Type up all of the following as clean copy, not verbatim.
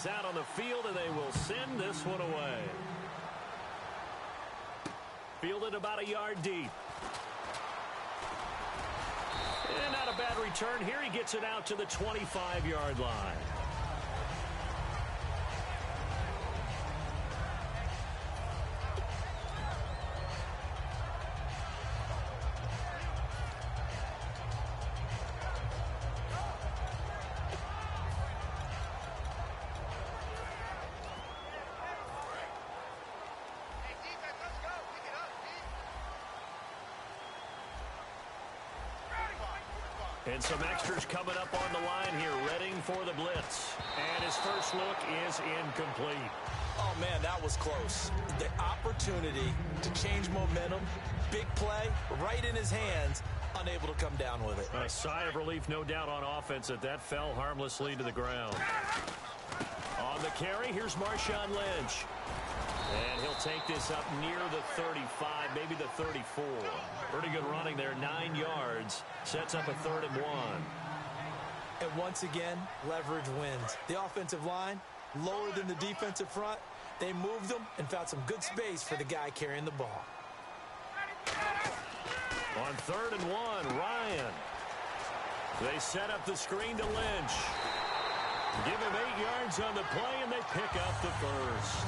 is out on the field, and they will send this one away. Fielded about a yard deep. And not a bad return here. He gets it out to the 25-yard line. And some extras coming up on the line here, readying for the blitz. And his first look is incomplete. Oh, man, that was close. The opportunity to change momentum, big play, right in his hands, unable to come down with it. A sigh of relief, no doubt, on offense that fell harmlessly to the ground. On the carry, here's Marshawn Lynch. And he'll take this up near the 35, maybe the 34. Pretty good running there, 9 yards. Sets up a 3rd and 1. And once again, leverage wins. The offensive line, lower than the defensive front. They moved them and found some good space for the guy carrying the ball. On 3rd and 1, Ryan. They set up the screen to Lynch. Give him 8 yards on the play, and they pick up the first.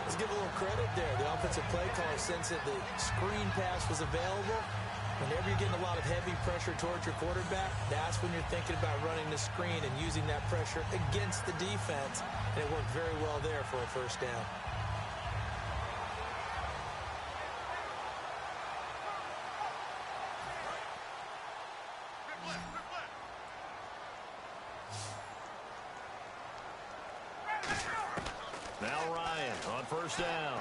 Let's give a little credit there. The offensive play caller sensed that the screen pass was available. Whenever you're getting a lot of heavy pressure towards your quarterback, that's when you're thinking about running the screen and using that pressure against the defense. And it worked very well there for a first down. Now Ryan on first down.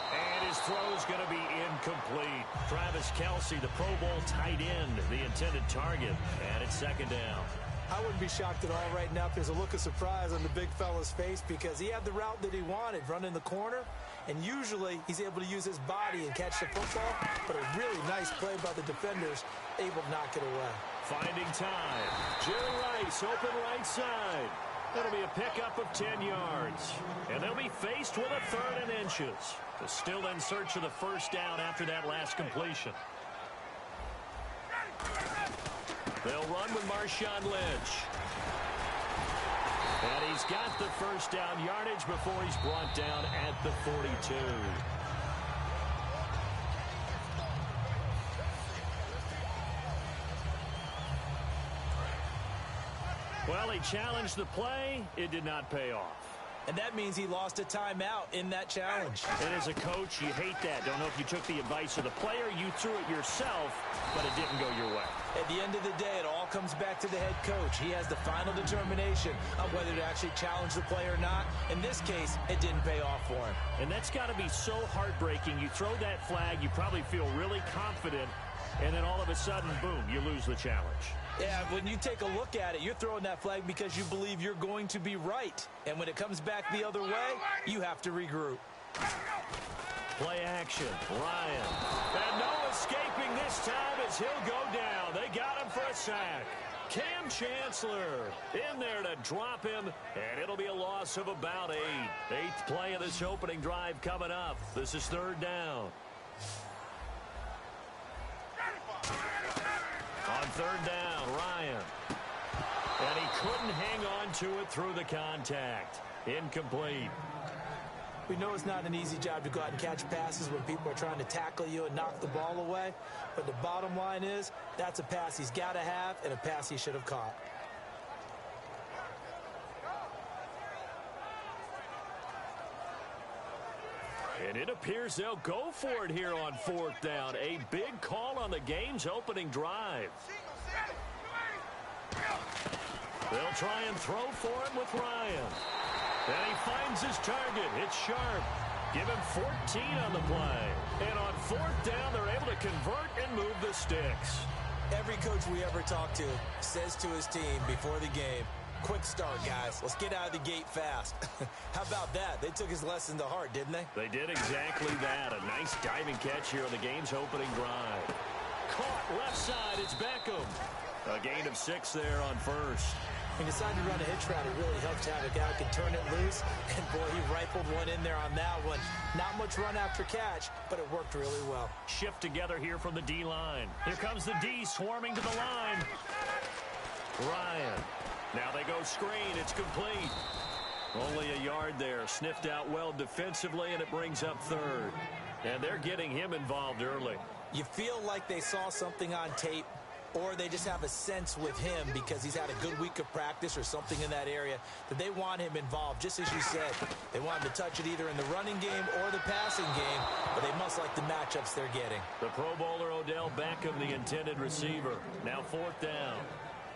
And his throw is going to be incomplete. Travis Kelce, the Pro Bowl tight end, the intended target. And it's 2nd down. I wouldn't be shocked at all right now if there's a look of surprise on the big fella's face because he had the route that he wanted, running the corner. And usually he's able to use his body and catch the football. But a really nice play by the defenders, able to knock it away. Finding time. Jerry Rice, open right side. That'll be a pickup of 10 yards. And they'll be faced with a 3rd and inches. They're still in search of the first down after that last completion. They'll run with Marshawn Lynch. And he's got the first down yardage before he's brought down at the 42. Well, he challenged the play. It did not pay off. And that means he lost a timeout in that challenge. And as a coach, you hate that. Don't know if you took the advice of the player, you threw it yourself, but it didn't go your way. At the end of the day, it all comes back to the head coach. He has the final determination on whether to actually challenge the play or not. In this case, it didn't pay off for him. And that's got to be so heartbreaking. You throw that flag, you probably feel really confident, and then all of a sudden, boom, you lose the challenge. Yeah, when you take a look at it, you're throwing that flag because you believe you're going to be right. And when it comes back the other way, you have to regroup. Play action, Ryan. And no escaping this time as he'll go down. They got him for a sack. Cam Chancellor in there to drop him, and it'll be a loss of about 8. 8th play of this opening drive coming up. This is 3rd down. On 3rd down, Ryan. And he couldn't hang on to it through the contact. Incomplete. We know it's not an easy job to go out and catch passes when people are trying to tackle you and knock the ball away. But the bottom line is, that's a pass he's got to have and a pass he should have caught. And it appears they'll go for it here on 4th down. A big call on the game's opening drive. They'll try and throw for him with Ryan. And he finds his target. It's Sharp. Give him 14 on the play. And on 4th down, they're able to convert and move the sticks. Every coach we ever talk to says to his team before the game, quick start, guys. Let's get out of the gate fast. How about that? They took his lesson to heart, didn't they? They did exactly that. A nice diving catch here on the game's opening drive. Caught left side. It's Beckham. A gain of 6 there on 1st. He decided to run a hitch route. It really helps to have a guy who can turn it loose. And, boy, he rifled one in there on that one. Not much run after catch, but it worked really well. Shift together here from the D-line. Here comes the D swarming to the line. Ryan. Now they go screen. It's complete. Only a yard there. Sniffed out well defensively, and it brings up third. And they're getting him involved early. You feel like they saw something on tape, or they just have a sense with him because he's had a good week of practice or something in that area that they want him involved. Just as you said, they want him to touch it either in the running game or the passing game, but they must like the matchups they're getting. The Pro Bowler Odell Beckham, the intended receiver. Now fourth down.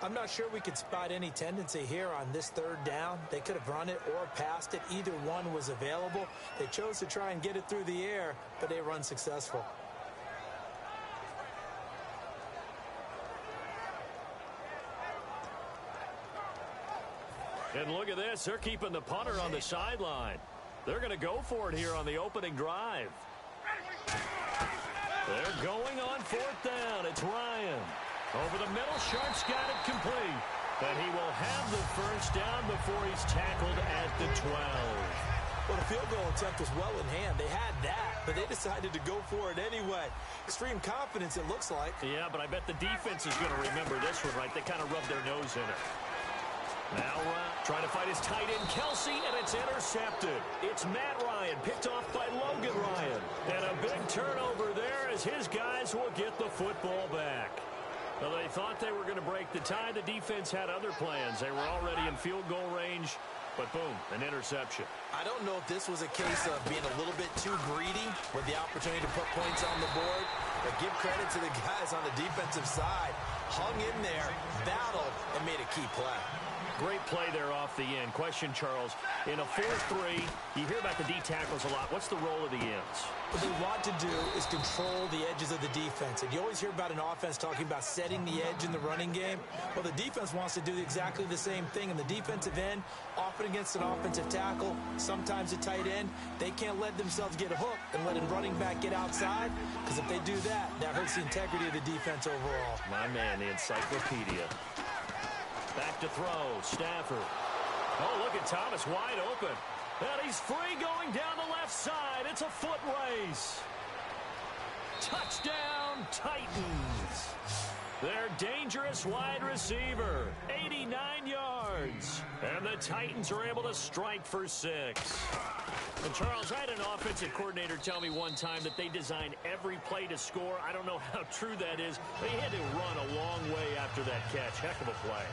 I'm not sure we could spot any tendency here on this third down. They could have run it or passed it. Either one was available. They chose to try and get it through the air, but they were unsuccessful. And look at this. They're keeping the punter on the sideline. They're going to go for it here on the opening drive. They're going on fourth down. It's Ryan. Over the middle, Sharp's got it complete. And he will have the first down before he's tackled at the 12. Well, the field goal attempt was well in hand. They had that, but they decided to go for it anyway. Extreme confidence, it looks like. Yeah, but I bet the defense is going to remember this one, right? They kind of rubbed their nose in it. Now trying to fight his tight end, Kelsey, and it's intercepted. It's Matt Ryan, picked off by Logan Ryan. And a big turnover there as his guys will get the football back. Well, they thought they were going to break the tie. The defense had other plans. They were already in field goal range, but boom, an interception. I don't know if this was a case of being a little bit too greedy with the opportunity to put points on the board, but give credit to the guys on the defensive side. Hung in there, battled, and made a key play. Great play there off the end. Question, Charles, in a 4-3, you hear about the D tackles a lot. What's the role of the ends? What they want to do is control the edges of the defense. And you always hear about an offense talking about setting the edge in the running game. Well, the defense wants to do exactly the same thing. In the defensive end, often against an offensive tackle, sometimes a tight end, they can't let themselves get hooked and let a running back get outside. Because if they do that, that hurts the integrity of the defense overall. My man, the encyclopedia. Back to throw, Stafford. Oh, look at Thomas wide open. And he's free going down the left side. It's a foot race. Touchdown, Titans. Their dangerous wide receiver, 89 yards. And the Titans are able to strike for 6. And Charles, I had an offensive coordinator tell me one time that they design every play to score. I don't know how true that is. They had to run a long way after that catch. Heck of a play.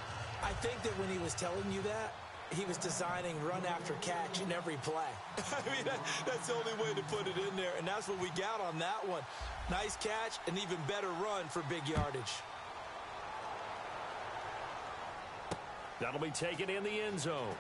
I think that when he was telling you that, he was designing run after catch in every play. I mean, that's the only way to put it in there, and that's what we got on that one. Nice catch, and even better run for big yardage. That'll be taken in the end zone.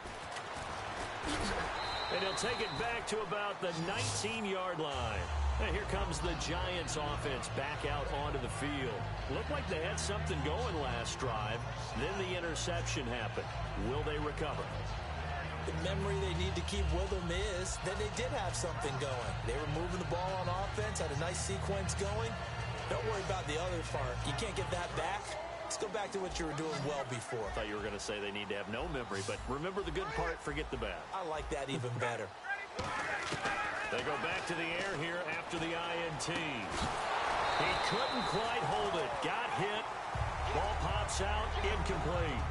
And he'll take it back to about the 19-yard line. And here comes the Giants offense back out onto the field. Looked like they had something going last drive. Then the interception happened. Will they recover? The memory they need to keep with them is that they did have something going. They were moving the ball on offense, had a nice sequence going. Don't worry about the other part. You can't get that back. Let's go back to what you were doing well before. I thought you were going to say they need to have no memory, but remember the good part, forget the bad. I like that even better. They go back to the air here after the INT. He couldn't quite hold it. Got hit. Ball pops out. Incomplete.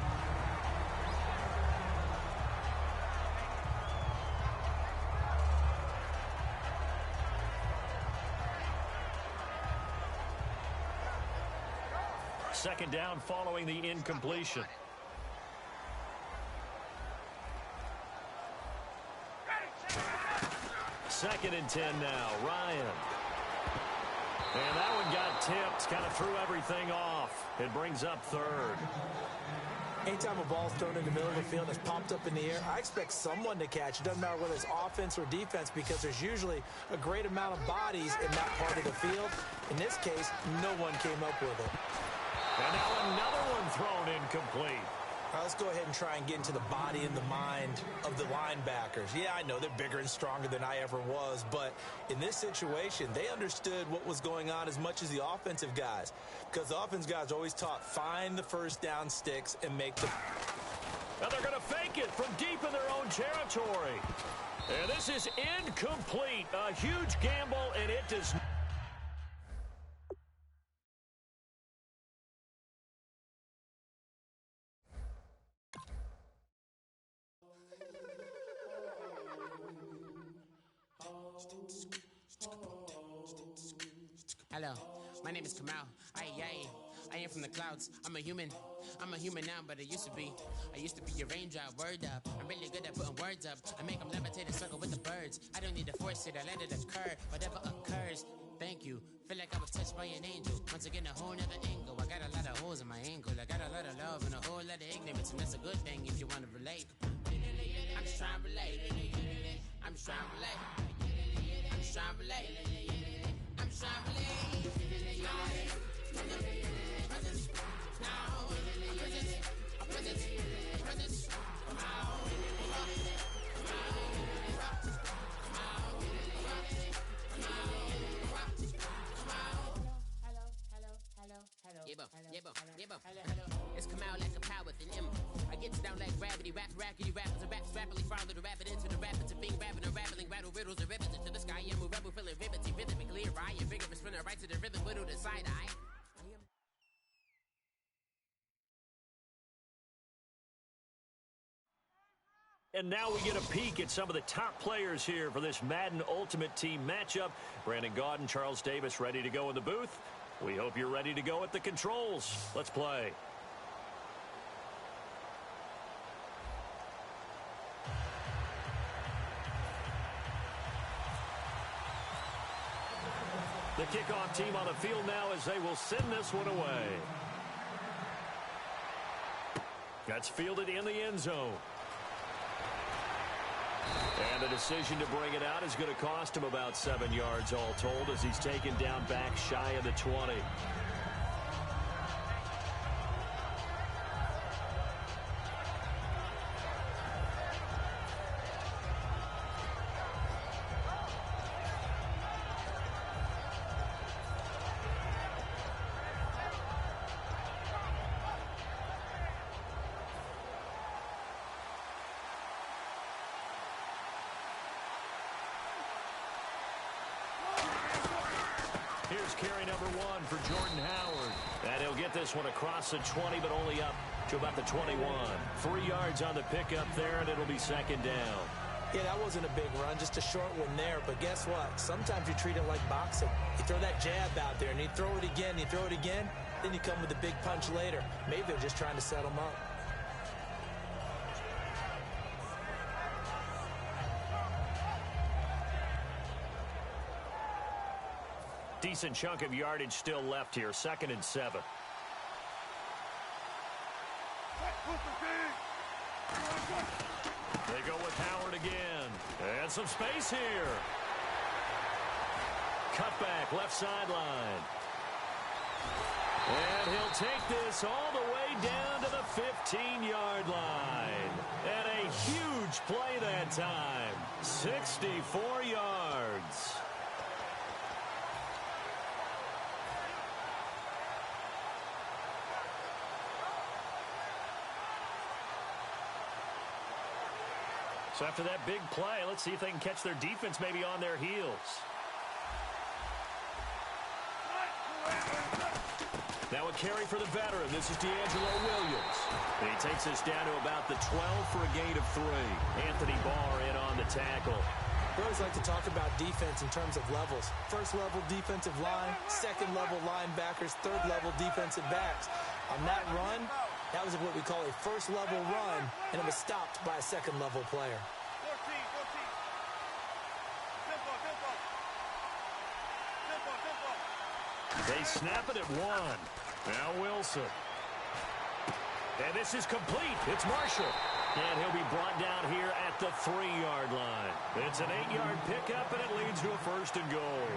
Second down following the incompletion. Second and 10 now. Ryan. And that one got tipped. Kind of threw everything off. It brings up third. Anytime a ball's thrown in the middle of the field and it's popped up in the air, I expect someone to catch. It doesn't matter whether it's offense or defense because there's usually a great amount of bodies in that part of the field. In this case, no one came up with it. And now another one thrown incomplete. All right, let's go ahead and try and get into the body and the mind of the linebackers. Yeah, I know they're bigger and stronger than I ever was, but in this situation, they understood what was going on as much as the offensive guys. Because the offensive guys are always taught, find the first down sticks and make the... And they're going to fake it from deep in their own territory. And this is incomplete. A huge gamble, and it does not. Hello, my name is Kamal. I am from the clouds. I'm a human now, but I used to be a raindrop, word up. I'm really good at putting words up. I make them levitate and circle with the birds. I don't need to force it, I let it occur. Whatever occurs, thank you. Feel like I was touched by an angel. Once again, a whole nother angle. I got a lot of holes in my angle. I got a lot of love and a whole lot of ignorance, and that's a good thing if you want to relate. I'm just trying to relate. I'm just trying to relate. I'm just trying to relate. I'm just trying to relate. It's come out like a power with an M. I get down like gravity, rackety rappers and raps rapidly follow the rapid into the rapids of being rapping and rattling, rattle riddles and rivets into the sky. I'm a rebel, feeling riveting, rhythm and clear eye, and vigorous spinner right to the rhythm, widow to side eye. And now we get a peek at some of the top players here for this Madden Ultimate Team matchup. Brandon Gaudin, Charles Davis ready to go in the booth. We hope you're ready to go at the controls. Let's play. The kickoff team on the field now as they will send this one away. That's fielded in the end zone. And the decision to bring it out is going to cost him about 7 yards all told as he's taken down back shy of the 20. Here's carry number 1 for Jordan Howard. And he'll get this one across the 20, but only up to about the 21. 3 yards on the pickup there, and it'll be second down. Yeah, that wasn't a big run, just a short one there. But guess what? Sometimes you treat it like boxing. You throw that jab out there, and you throw it again, then you come with a big punch later. Maybe they're just trying to set him up. Decent chunk of yardage still left here. 2nd and 7. They go with Howard again. And some space here. Cutback, left sideline. And he'll take this all the way down to the 15-yard line. And a huge play that time. 64 yards. So after that big play, let's see if they can catch their defense maybe on their heels. Now a carry for the veteran. This is D'Angelo Williams. And he takes us down to about the 12 for a gain of 3. Anthony Barr in on the tackle. We always like to talk about defense in terms of levels. First level defensive line, second level linebackers, third level defensive backs. On that run, that was what we call a first level run, and it was stopped by a second level player. They snap it at 1. Now Wilson. And this is complete. It's Marshall. And he'll be brought down here at the 3-yard line. It's an 8-yard pickup, and it leads to a 1st and goal.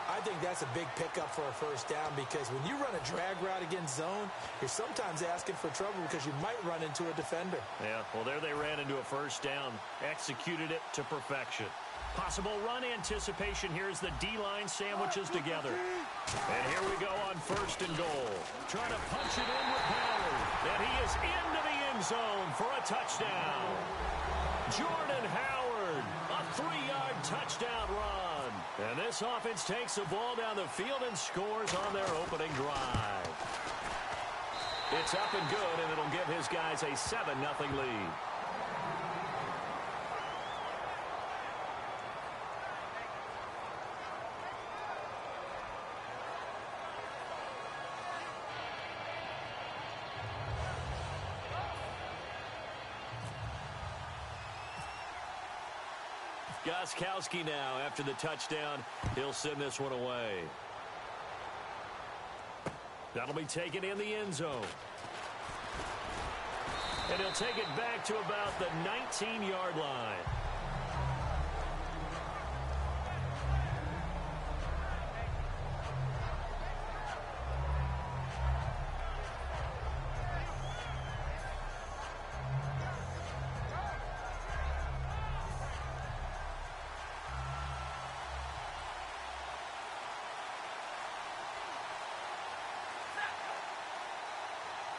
I think that's a big pickup for a first down because when you run a drag route against zone, you're sometimes asking for trouble because you might run into a defender. Yeah, well, there they ran into a first down, executed it to perfection. Possible run anticipation here as the D-line sandwiches together. And here we go on 1st and goal. Trying to punch it in with power. And he is into the end zone for a touchdown. Jordan Howard, a 3-yard touchdown run. And this offense takes the ball down the field and scores on their opening drive. It's up and good, and it'll give his guys a 7-0 lead. Gostkowski now after the touchdown. He'll send this one away. That'll be taken in the end zone. And he'll take it back to about the 19-yard line.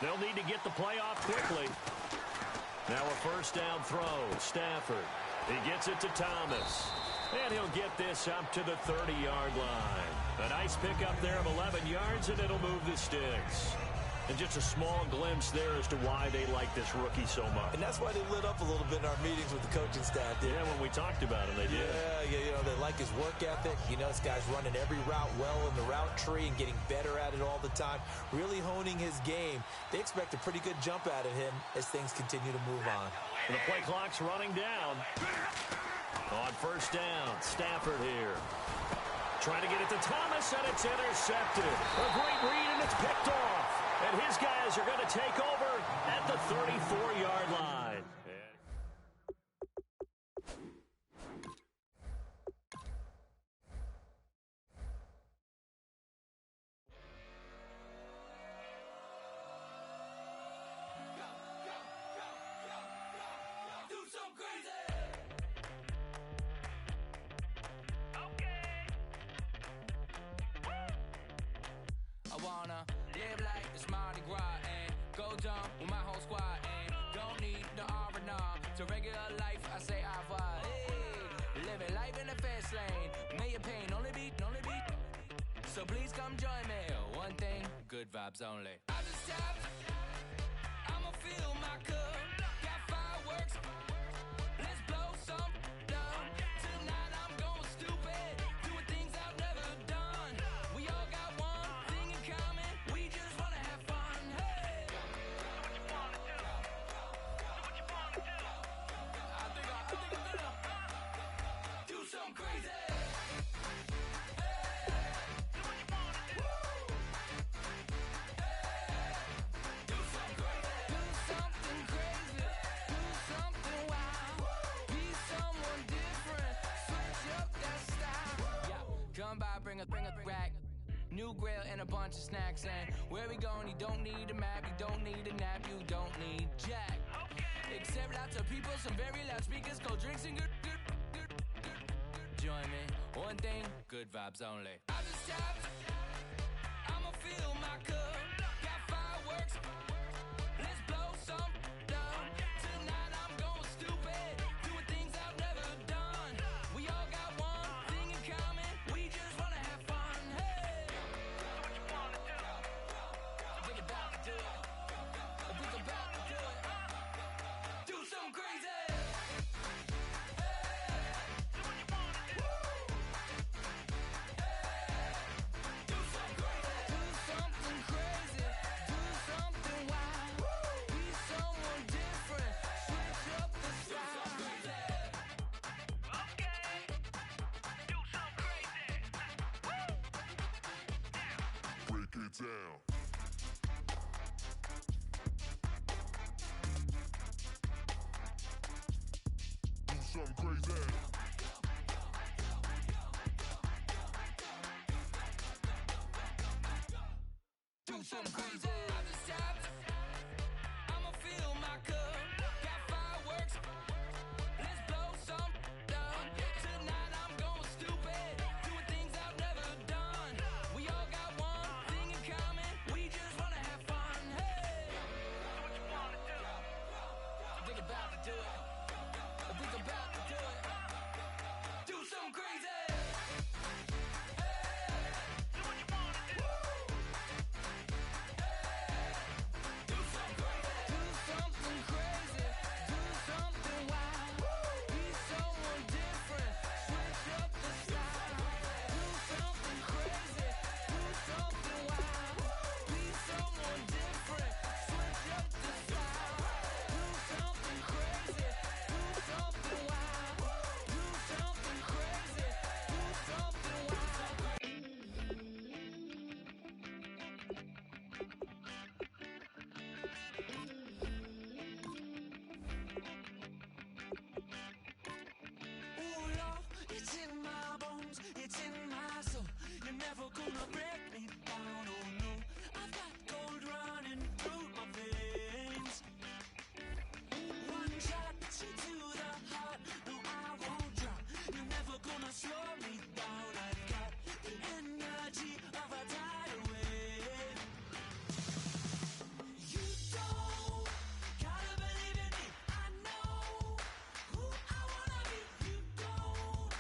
They'll need to get the play off quickly. Now a 1st down throw. Stafford. He gets it to Thomas. And he'll get this up to the 30-yard line. A nice pickup there of 11 yards, and it'll move the sticks. And just a small glimpse there as to why they like this rookie so much. And that's why they lit up a little bit in our meetings with the coaching staff. Yeah, when we talked about him, they did. Yeah, you know, they like his work ethic. You know, this guy's running every route well in the route tree and getting better at it all the time, really honing his game. They expect a pretty good jump out of him as things continue to move on. And the play clock's running down. On 1st down, Stafford here. Trying to get it to Thomas, and it's intercepted. A great read, and it's picked off. And his guys are going to take over at the 34-yard line. So please come join me. One thing, good vibes only. I just tapped. I'ma fill my cup. Got fireworks. Let's blow some down. Tonight I'm going stupid. Doing things I've never done. We all got one thing in common. We just wanna have fun. Hey. Do what you wanna do. Do what you wanna do. I think I'm gonna do something crazy. Bring a rack, new grill and a bunch of snacks. And where we going, you don't need a map, you don't need a nap, you don't need jack. Except lots of people, some very loud speakers, cold drinks and good. Join me, one thing, good vibes only. I just tapped, I'ma fill my cup. Got fireworks, let's blow some down. Tonight I'm going stupid, doing things I've never done. We all got one thing in common. We just wanna have fun. Hey, do what you wanna do. Think about to do it. Think about to do it. Do something crazy. Down. Do something crazy. Do something crazy. I just tapped. I'ma fill my cup. Got fireworks. Let's blow some down. Tonight never gonna break me down, oh no. I've got gold running through my veins. One shot straight to the heart. No, I won't drop. You're never gonna slow me down. I've got the energy of a tidal wave. You don't gotta believe in me. I know who I wanna be. You don't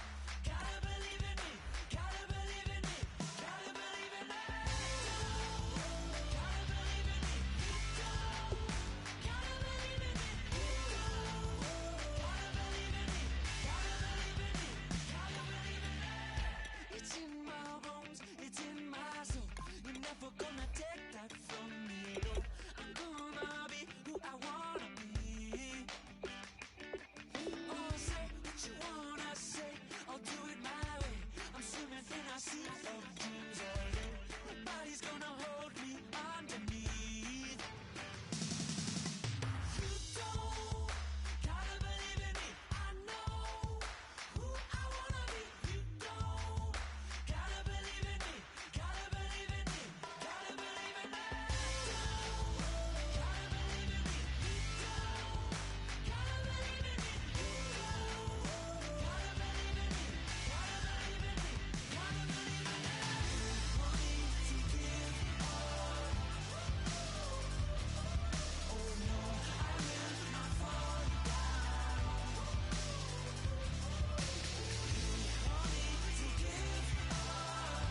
gotta believe in me. Gotta believe in me. Gotta believe in me. Gotta believe in me. You don't gotta believe in me. You don't gotta believe in me. Gotta believe in me. Gotta believe in me. It's in my bones. It's in my soul. You're never gonna take that from me. No, I'm gonna be who I wanna be. Oh, say what you wanna say. I'll do it my way. I'm swimming in a sea of dreams all day. Nobody's gonna hold me underneath. You don't gotta believe in me. I know who I wanna be. You don't gotta believe in me. Gotta believe in me. Gotta believe in me. Gotta believe in me. You don't gotta believe in me. You don't gotta believe in me. Gotta believe in me. Gotta believe in me. Want me to give up? Oh no, I will not fall down. Want me to give up?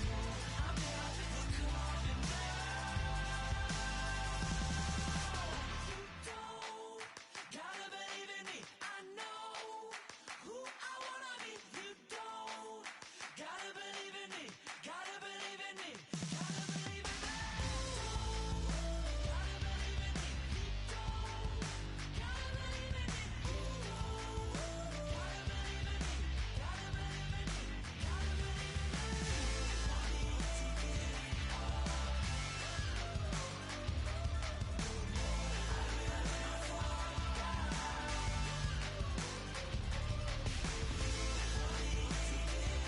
No, I'm never coming back. You don't gotta believe in me. I know who I wanna be. You don't gotta believe in me. Gotta believe in me. Gotta believe in me. Gotta believe in me. You don't gotta believe in me. You don't gotta believe in me. Gotta believe in me. Gotta believe in me. Want me to give up? I will not fall down. Want me to give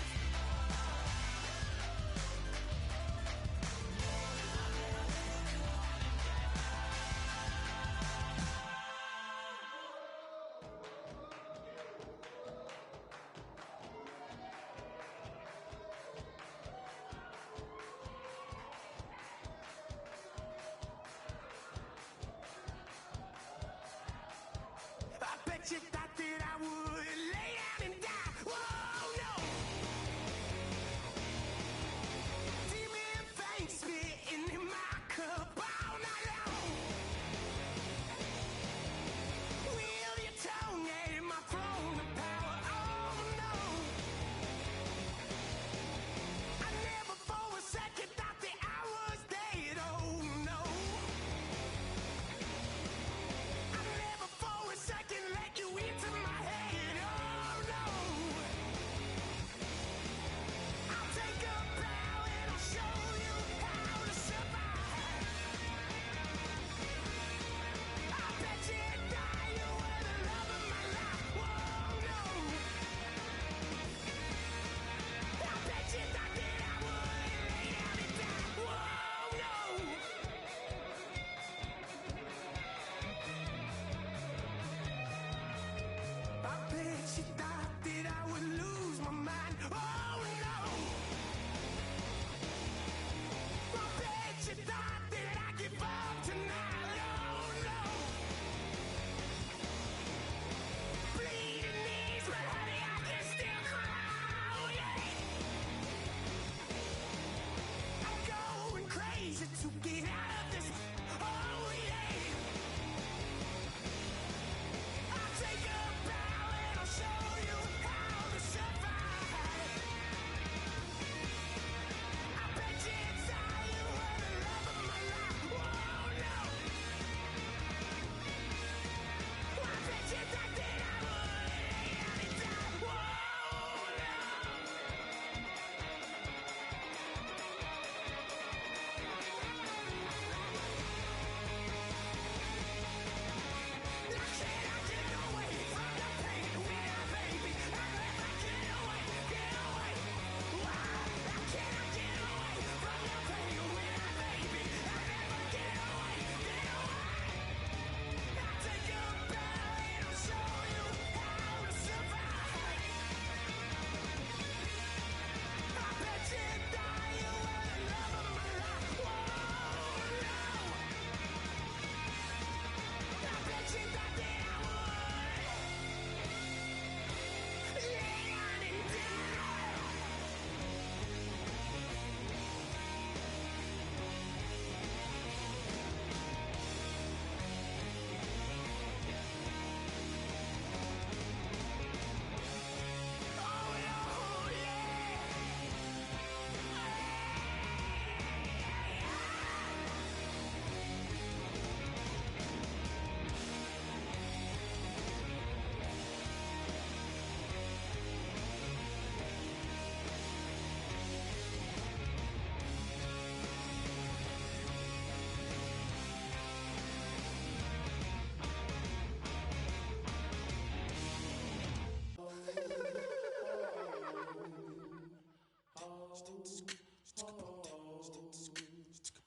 I bet you thought that I would lay down and die. Whoa, no. Demon face spitting in my cup all night long. Will your tongue at my throne of power? Oh no. I never for a second thought that I was dead. Oh no. I never for a second let you in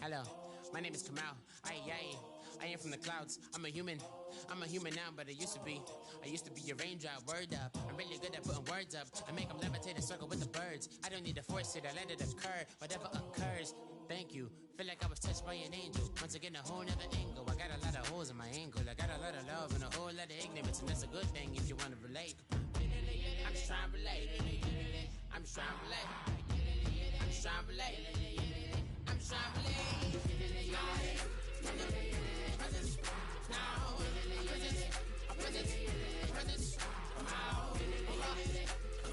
Hello, my name is Kamal. I am from the clouds. I'm a human now, but I used to be a raindrop. Word up, I'm really good at putting words up. I make them levitate and circle with the birds. I don't need to force it, I let it occur. Whatever occurs, thank you. Feel like I was touched by an angel. Once again, a whole nother angle. I got a lot of holes in my angle. I got a lot of love and a whole lot of ignorance, and that's a good thing if you want to relate. I'm just trying to relate. I'm just trying to relate. I'm just trying to relate. I'm just trying to relate. Presence, now, presence, come out, come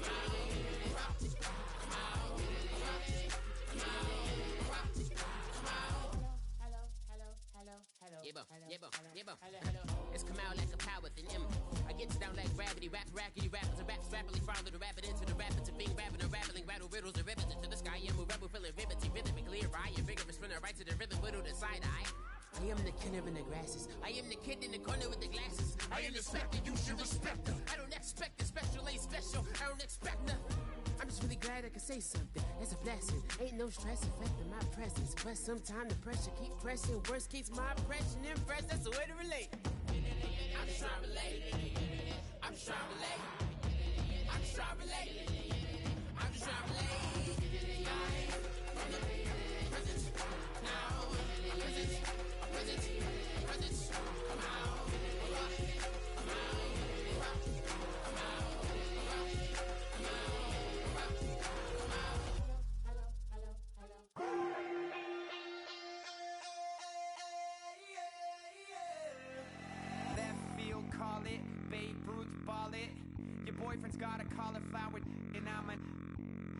It's come out like a power within him. I get down like gravity, rappers and raps rapidly follow the rapid into the rapid to being rapping and rattling, rattle riddles and ribbons into the sky. I'm a rebel, feeling rhythmically right and vigorous, from the right to the rhythm, widow to side eye. I am the kid in the grasses. I am the kid in the corner with the glasses. I am the specter, you should respect her. I don't expect a special, ain't special. I don't expect nothing. I'm just really glad I can say something. That's a blessing. Ain't no stress affecting my presence. But sometimes the pressure keep pressing. Worst keeps my impression impressed. That's the way to relate. I'm just trying to relate. I'm just trying to relate. I'm just trying to relate. I'm just trying to relate. From the presence, now, presence, come out, come out. Call it, Babe Ruth ball it. Your boyfriend's got a cauliflower and I'm a...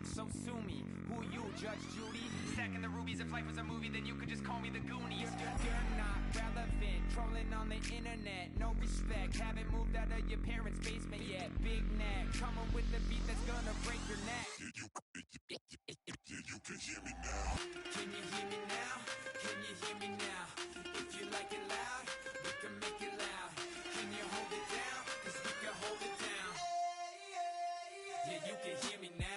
So sue me, who you, Judge Judy? Stacking the rubies, if life was a movie, then you could just call me the Goonies. You're not relevant, trolling on the internet, no respect. Haven't moved out of your parents' basement yet. Big neck, coming with the beat that's gonna break your neck. You can hear me now. Can you hear me now? Can you hear me now? If you like it loud, we can make it loud. Can you hold it down? 'Cause we can hold it down. Yeah, you can hear me now.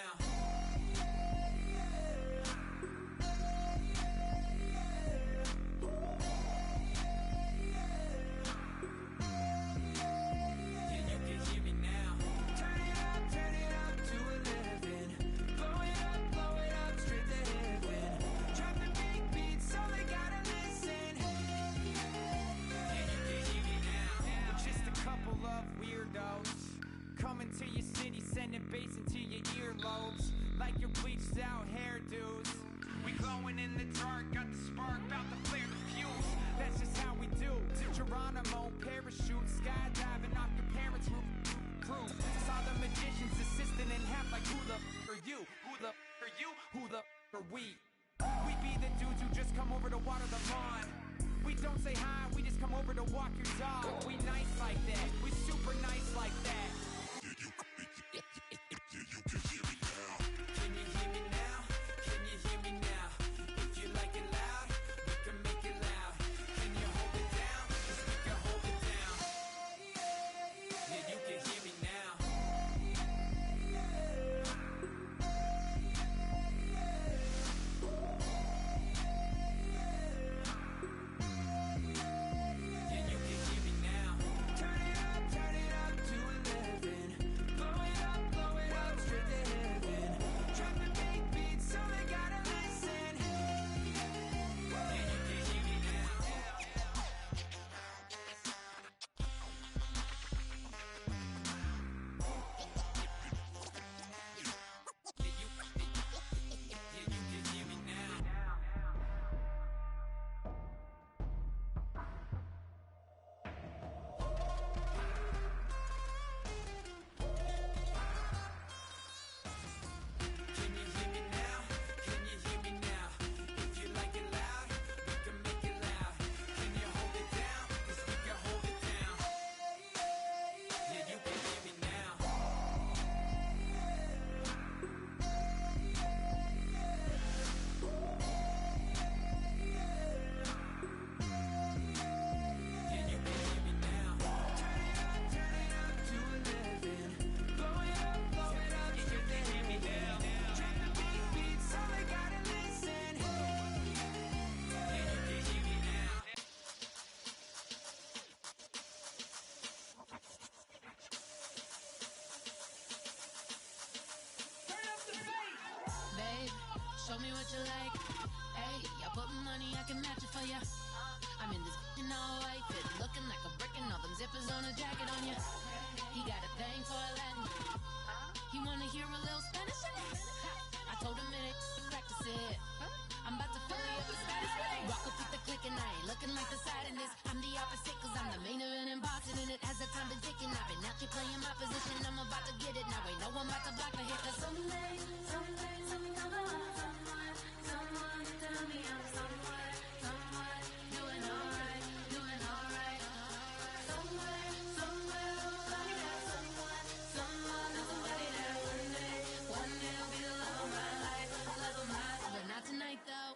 Coming to your city, sending bass into your earlobes, like your bleached out hairdos. We glowing in the dark, got the spark, about to flare the fuse. That's just how we do. To Geronimo, parachute, skydiving off your parents' roof. Saw the magician's assistant in half, like who the are you? Who the are you? Who the are we? We be the dudes who just come over to water the lawn. We don't say hi, we just come over to walk your dog. We nice like that, we super nice like that. You can hear me now. Can you hear me now? Can you hear me now? If you like it loud, we can make it loud. Can you hold it down? 'Cause we can hold it down. Yeah, you can hear me now. Yeah, you can hear me now. Turn it up, told me what you like. Hey, I put money, I can match it for ya. I'm in this all white fit, looking like a brick and all them zippers on a jacket on ya. He got a thing for a Latin. He wanna hear a little Spanish. I told him it ain't practice it. I'm about to fill you up with status. Rock up with the click and I ain't looking like the side in this. I'm the opposite cause I'm the main event in boxing and it has the time been ticking. I've been out here playing my position. I'm about to get it now. Ain't no one about to block the hit. Cause someday, something comes along. Someone to tell me I'm somewhere doing alright. Somewhere, somebody that someone, somebody that one day will be the love of my life, but not tonight though.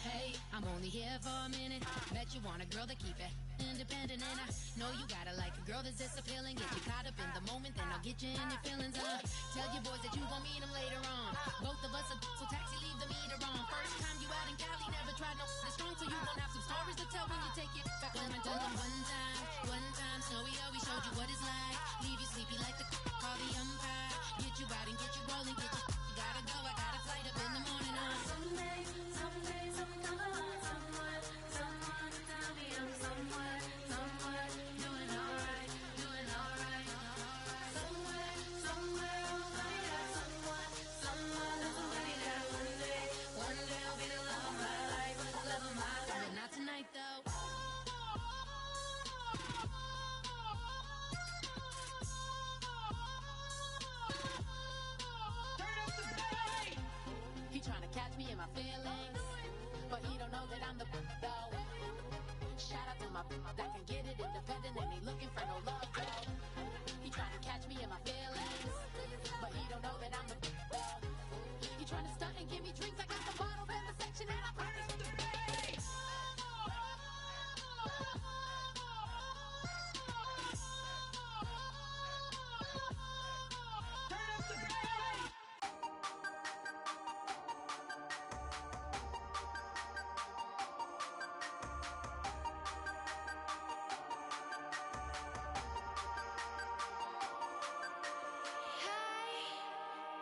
Hey, I'm only here for a minute. Bet you want a girl to keep it independent, and I know you gotta like a girl that's this appealing. Get you caught up in the moment, then I'll get you in your feelings. Tell your boys that you gon' meet them later on. Both of us are so taxi, leave the meter on. First time you out in Cali, never tried no this strong, so you gon' have some stories to tell when you take it back home and tell them one time, Snowy always showed you what it's like. Leave you sleepy like the call the umpire. Get you out and get you rolling, get you gotta go. I got a flight up in the morning on someday, something comes along. Someone to tell me I'm somewhere doing alright. Somewhere, somebody that somebody that one day will be the love of my life, but not tonight though. He tryna catch me in my feelings, but he don't know that I'm the though. Shout out to my that can get it independent and he looking for no love though. He tryna catch me in my feelings, but he don't know that I'm the though. He tryna stunt and give me drinks. I got the bottle in the section and I promise to pay.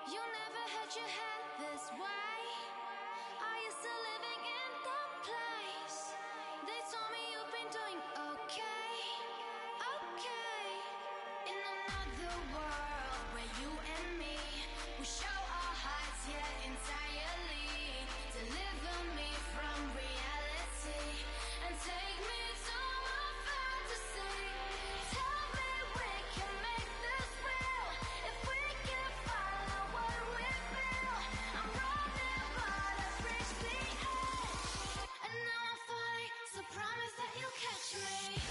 You never had your head this way. Are you still living in that place? They told me you've been doing okay. In another world where you and me, we show our hearts here entirely. Deliver me from reality and take me to my fantasy. Tell me we can make this real if we can follow what we feel. I'm running but I've reached the edge, and now I'm falling, so promise that you'll catch me.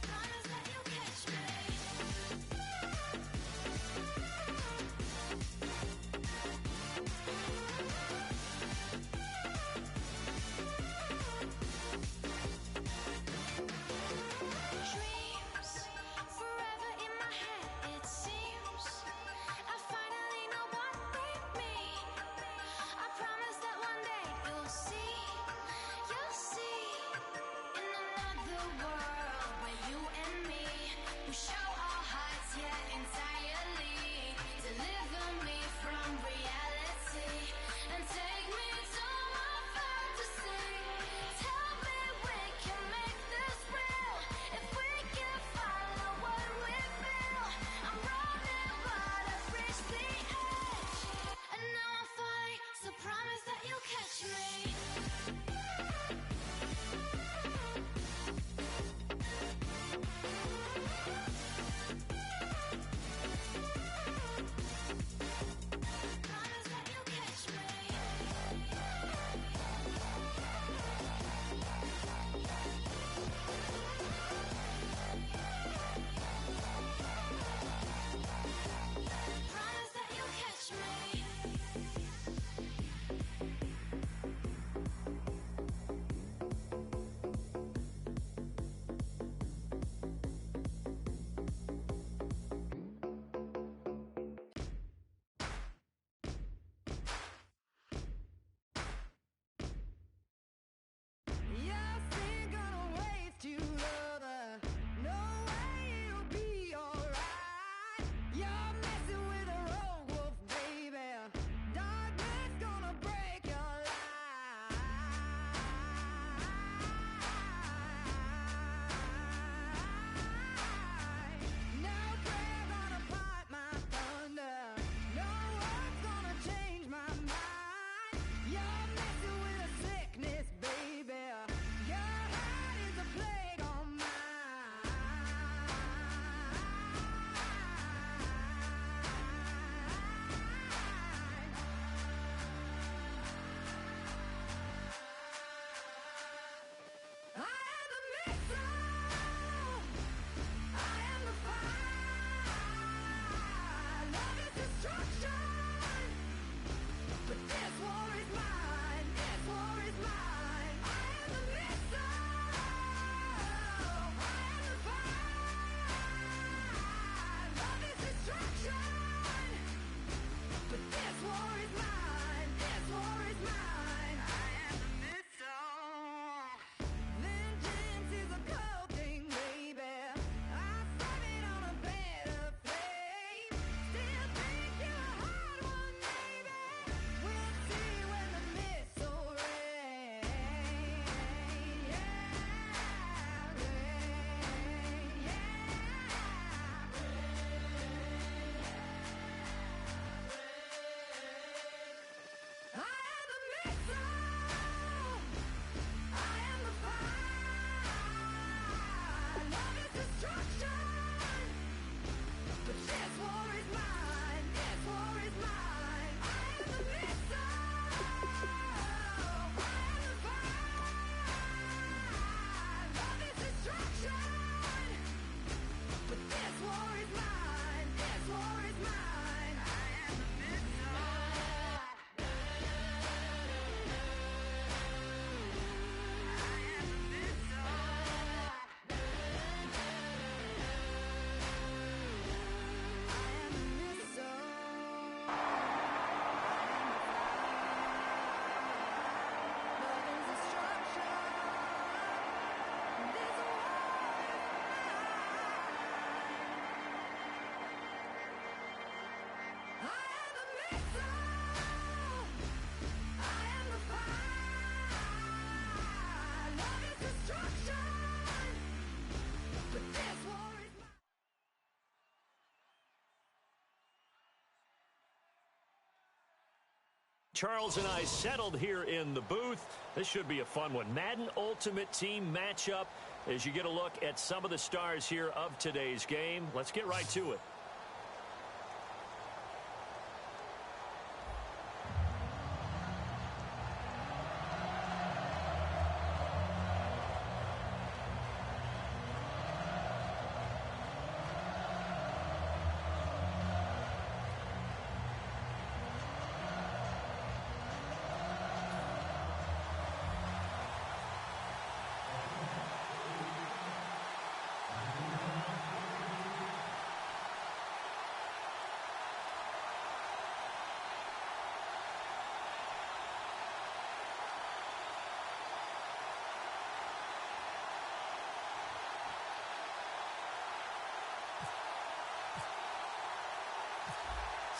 Promise that you'll catch me. Dreams forever in my head, it seems. I finally know what they mean. I promise that one day you'll see. In another world where you and me, we show our hearts here entirely. Deliver me from reality and take me to my fantasy. Tell me we can make this real if we can follow what we feel. I'm running but I've reached the edge, and now I'm falling, so promise that you'll catch me. Charles and I settled here in the booth. This should be a fun one. Madden Ultimate Team matchup as you get a look at some of the stars here of today's game. Let's get right to it.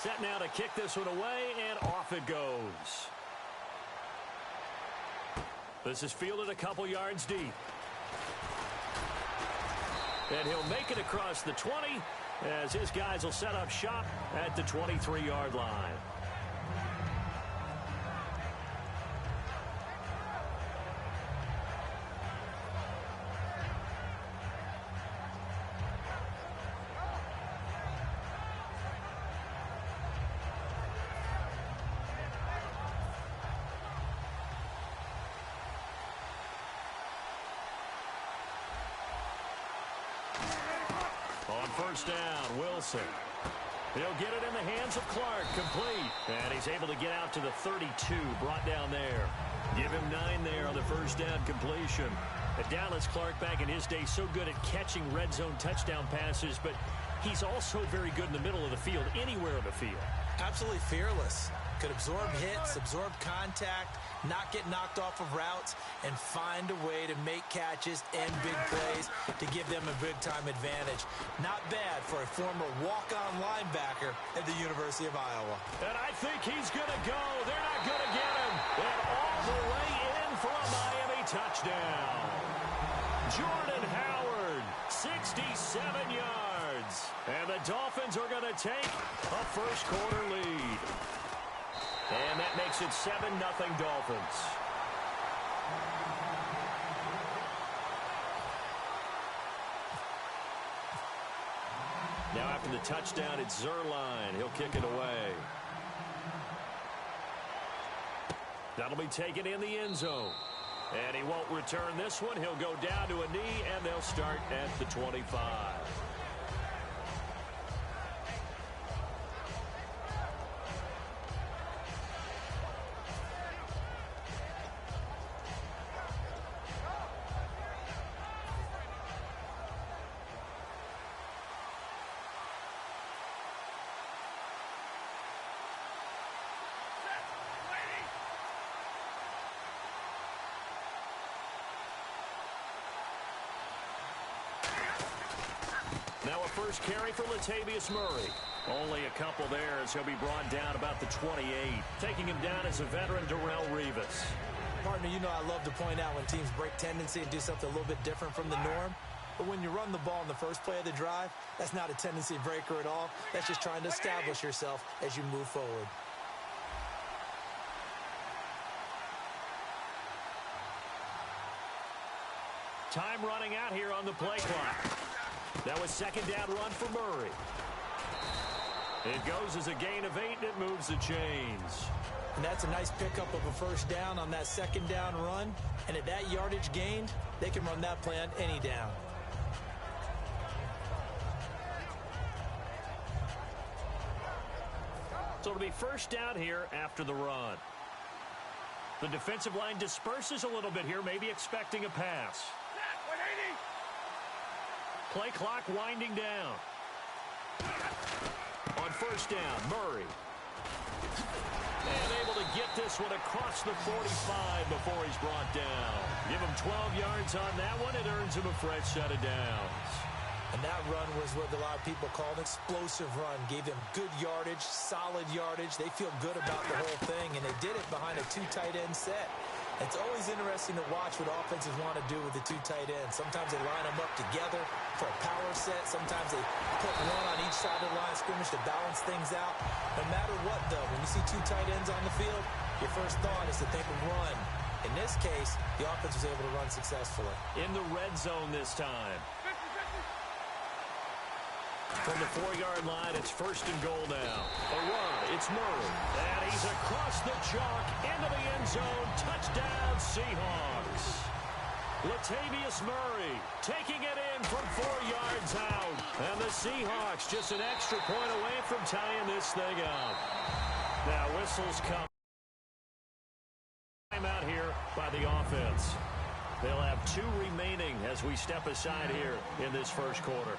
Set now to kick this one away, and off it goes. This is fielded a couple yards deep. And he'll make it across the 20 as his guys will set up shop at the 23-yard line. On first down, Wilson. He'll get it in the hands of Clark, complete. And he's able to get out to the 32, brought down there. Give him 9 there on the first down completion. And Dallas Clark, back in his day, so good at catching red zone touchdown passes, but he's also very good in the middle of the field, anywhere in the field. Absolutely fearless. Could absorb hits, absorb contact, not get knocked off of routes, and find a way to make catches and big plays to give them a big-time advantage. Not bad for a former walk-on linebacker at the University of Iowa. And I think he's going to go. They're not going to get him. And all the way in for a Miami touchdown. Jordan Howard, 67 yards. And the Dolphins are going to take a first-quarter lead. And that makes it 7-0 Dolphins. Now after the touchdown, it's Zerline. He'll kick it away. That'll be taken in the end zone. And he won't return this one. He'll go down to a knee, and they'll start at the 25. Now a first carry for Latavius Murray. Only a couple there as he'll be brought down about the 28. Taking him down is a veteran, Darrelle Revis. Partner, you know I love to point out when teams break tendency and do something a little bit different from the norm. But when you run the ball in the first play of the drive, that's not a tendency breaker at all. That's just trying to establish yourself as you move forward. Time running out here on the play clock. That was second down run for Murray. It goes as a gain of 8, and it moves the chains. And that's a nice pickup of a first down on that second down run. And at that yardage gained, they can run that play on any down. So it'll be first down here after the run. The defensive line disperses a little bit here, maybe expecting a pass. Play clock winding down. On first down, Murray. And able to get this one across the 45 before he's brought down. Give him 12 yards on that one. It earns him a fresh set of downs. And that run was what a lot of people call an explosive run. Gave them good yardage, solid yardage. They feel good about the whole thing, and they did it behind a 2 tight end set. It's always interesting to watch what offenses want to do with the 2 tight ends. Sometimes they line them up together for a power set. Sometimes they put one on each side of the line of scrimmage to balance things out. No matter what, though, when you see 2 tight ends on the field, your first thought is to think of run. In this case, the offense was able to run successfully. In the red zone this time. From the 4-yard line, it's first and goal now. A run, it's Murray. And he's across the chalk into the end zone. Touchdown, Seahawks. Latavius Murray taking it in from 4 yards out. And the Seahawks just an extra point away from tying this thing up. Now whistles come. Timeout here by the offense. They'll have 2 remaining as we step aside here in this first quarter.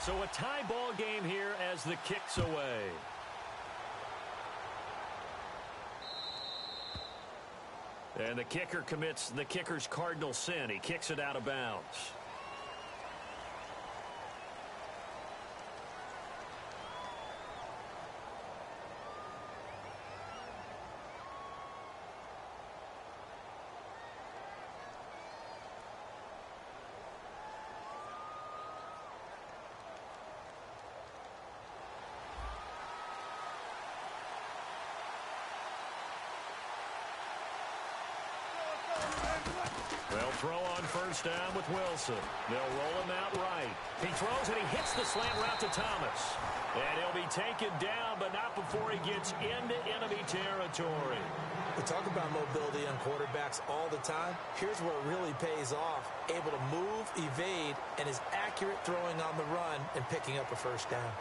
So a tie ball game here as the kick's away. And the kicker commits the kicker's cardinal sin. He kicks it out of bounds. They'll throw on first down with Wilson. They'll roll him out right. He throws and he hits the slant route to Thomas. And he'll be taken down, but not before he gets into enemy territory. We talk about mobility on quarterbacks all the time. Here's where it really pays off. Able to move, evade, and is accurate throwing on the run and picking up a first down.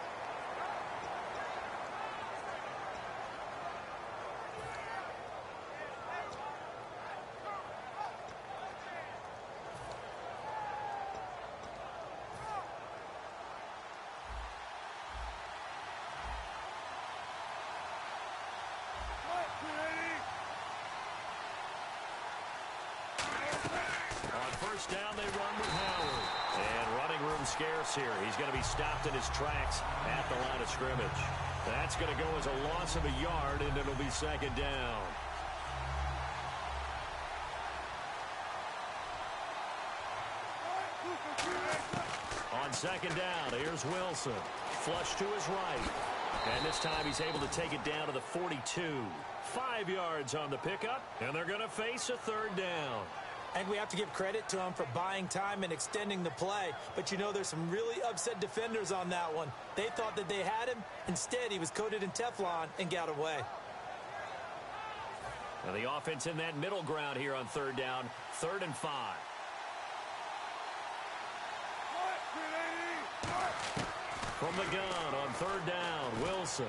First down, they run with Howard. And running room scarce here. He's going to be stopped in his tracks at the line of scrimmage. That's going to go as a loss of a yard, and it'll be second down. On second down, here's Wilson. Flush to his right. And this time he's able to take it down to the 42. 5 yards on the pickup, and they're going to face a third down. I think we have to give credit to him for buying time and extending the play. But, you know, there's some really upset defenders on that one. They thought that they had him. Instead, he was coated in Teflon and got away. Now the offense in that middle ground here on third down. 3rd and 5. From the gun on third down, Wilson.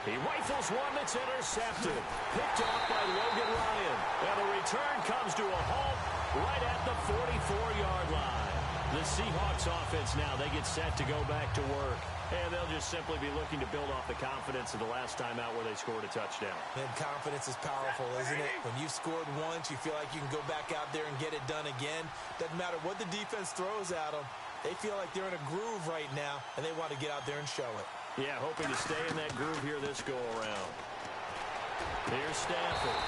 He rifles one that's intercepted. Picked off by Logan Ryan. And the return comes to a halt right at the 44-yard line. The Seahawks offense now, they get set to go back to work. And they'll just simply be looking to build off the confidence of the last time out where they scored a touchdown. And confidence is powerful, isn't it? When you've scored once, you feel like you can go back out there and get it done again. Doesn't matter what the defense throws at them. They feel like they're in a groove right now, and they want to get out there and show it. Yeah, hoping to stay in that groove here this go-around. Here's Stafford.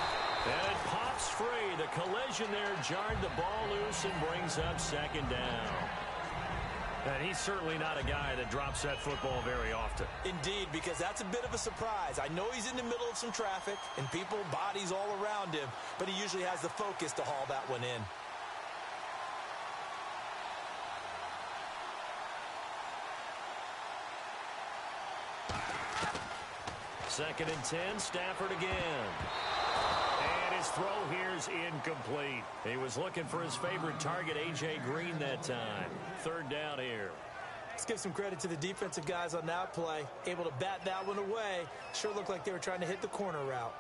And it pops free. The collision there jarred the ball loose and brings up second down. And he's certainly not a guy that drops that football very often. Indeed, because that's a bit of a surprise. I know he's in the middle of some traffic and people, bodies all around him, but he usually has the focus to haul that one in. Second and 10, Stafford again. And his throw here's incomplete. He was looking for his favorite target, A.J. Green, that time. 3rd down here. Let's give some credit to the defensive guys on that play. Able to bat that one away. Sure looked like they were trying to hit the corner route.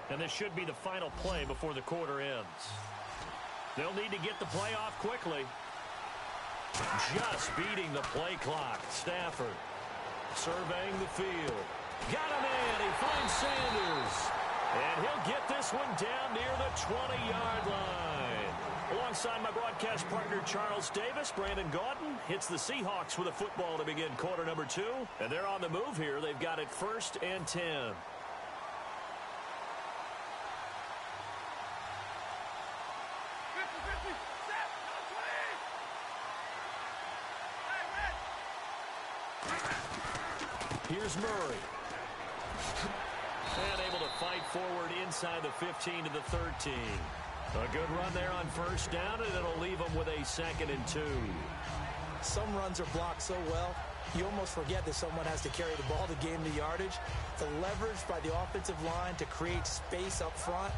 And this should be the final play before the quarter ends. They'll need to get the play off quickly. Just beating the play clock. Stafford surveying the field. Got him in. He finds Sanders. And he'll get this one down near the 20-yard line. Alongside my broadcast partner, Charles Davis, Brandon Gaudin hits the Seahawks with a football to begin quarter number 2. And they're on the move here. They've got it 1st and 10. Here's Murray. And able to fight forward inside the 15 to the 13. A good run there on 1st down, and it'll leave them with a 2nd and 2. Some runs are blocked so well, you almost forget that someone has to carry the ball to gain the yardage. The leverage by the offensive line to create space up front,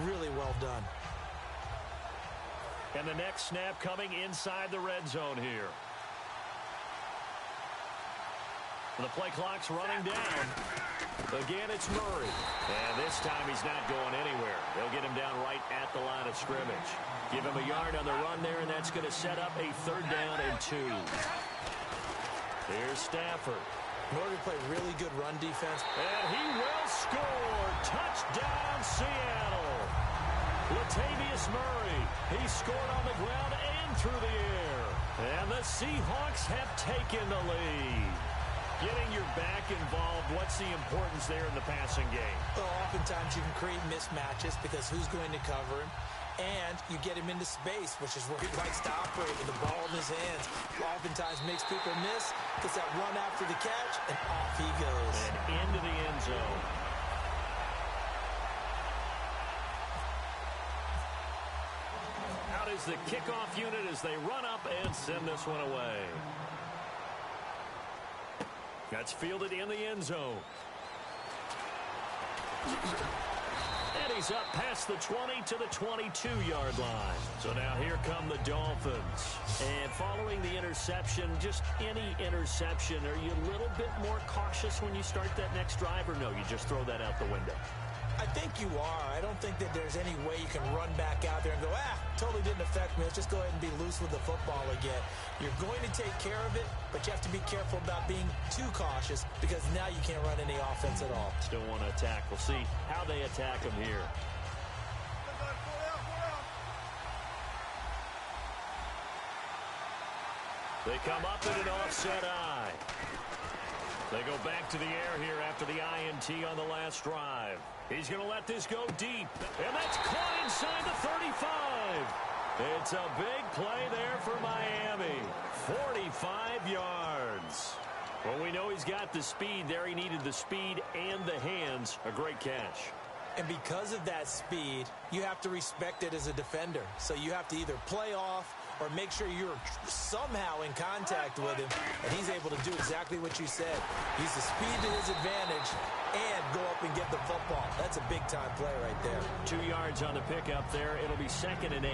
really well done. And the next snap coming inside the red zone here. The play clock's running down. Again, it's Murray. And this time he's not going anywhere. They'll get him down right at the line of scrimmage. Give him a yard on the run there, and that's going to set up a 3rd down and 2. Here's Stafford. In order to play really good run defense. And he will score. Touchdown, Seattle. Latavius Murray. He scored on the ground and through the air. And the Seahawks have taken the lead. Getting your back involved, what's the importance there in the passing game? Well, oftentimes you can create mismatches because who's going to cover him? And you get him into space, which is where he likes to operate with the ball in his hands. Oftentimes makes people miss, gets that run after the catch, and off he goes. And into the end zone. Out is the kickoff unit as they run up and send this one away. That's fielded in the end zone. And he's up past the 20 to the 22-yard line. So now here come the Dolphins. And following the interception, just any interception, are you a little bit more cautious when you start that next drive, or no, you just throw that out the window? I think you are. I don't think that there's any way you can run back out there and go, totally didn't affect me. Let's just go ahead and be loose with the football again. You're going to take care of it, but you have to be careful about being too cautious because now you can't run any offense at all. Still want to attack. We'll see how they attack him here. They come up in an offset eye. They go back to the air here after the INT on the last drive. He's going to let this go deep. And that's caught inside the 35. It's a big play there for Miami. 45 yards. Well, we know he's got the speed there. He needed the speed and the hands. A great catch. And because of that speed, you have to respect it as a defender. So you have to either play off or make sure you're somehow in contact with him, and he's able to do exactly what you said. Use the speed to his advantage and go up and get the football. That's a big-time play right there. 2 yards on the pickup there. It'll be 2nd and 8.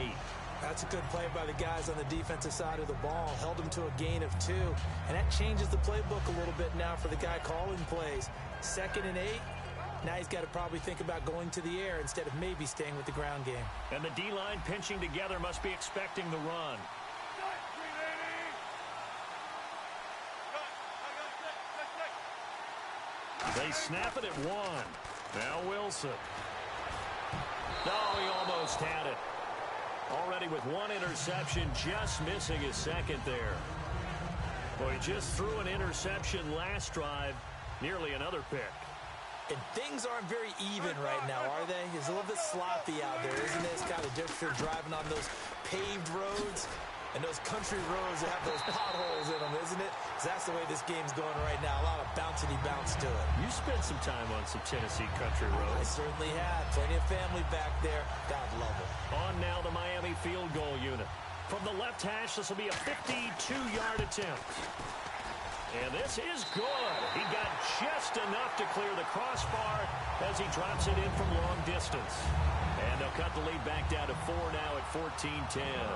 That's a good play by the guys on the defensive side of the ball. Held him to a gain of 2, and that changes the playbook a little bit now for the guy calling plays. 2nd and 8. Now he's got to probably think about going to the air instead of maybe staying with the ground game. And the D-line pinching together must be expecting the run. They snap it at 1. Now Wilson. Oh, he almost had it. Already with 1 interception, just missing his 2nd there. Well, he just threw an interception last drive, nearly another pick. And things aren't very even right now, are they? It's a little bit sloppy out there, isn't it? It's kind of different driving on those paved roads and those country roads that have those potholes in them, isn't it? 'Cause that's the way this game's going right now. A lot of bouncy bounce to it. You spent some time on some Tennessee country I roads. certainly have. Plenty of family back there. God love it. On now the Miami field goal unit. From the left hash, this will be a 52-yard attempt. And this is good. He got just enough to clear the crossbar as he drops it in from long distance. And they'll cut the lead back down to 4 now at 14-10.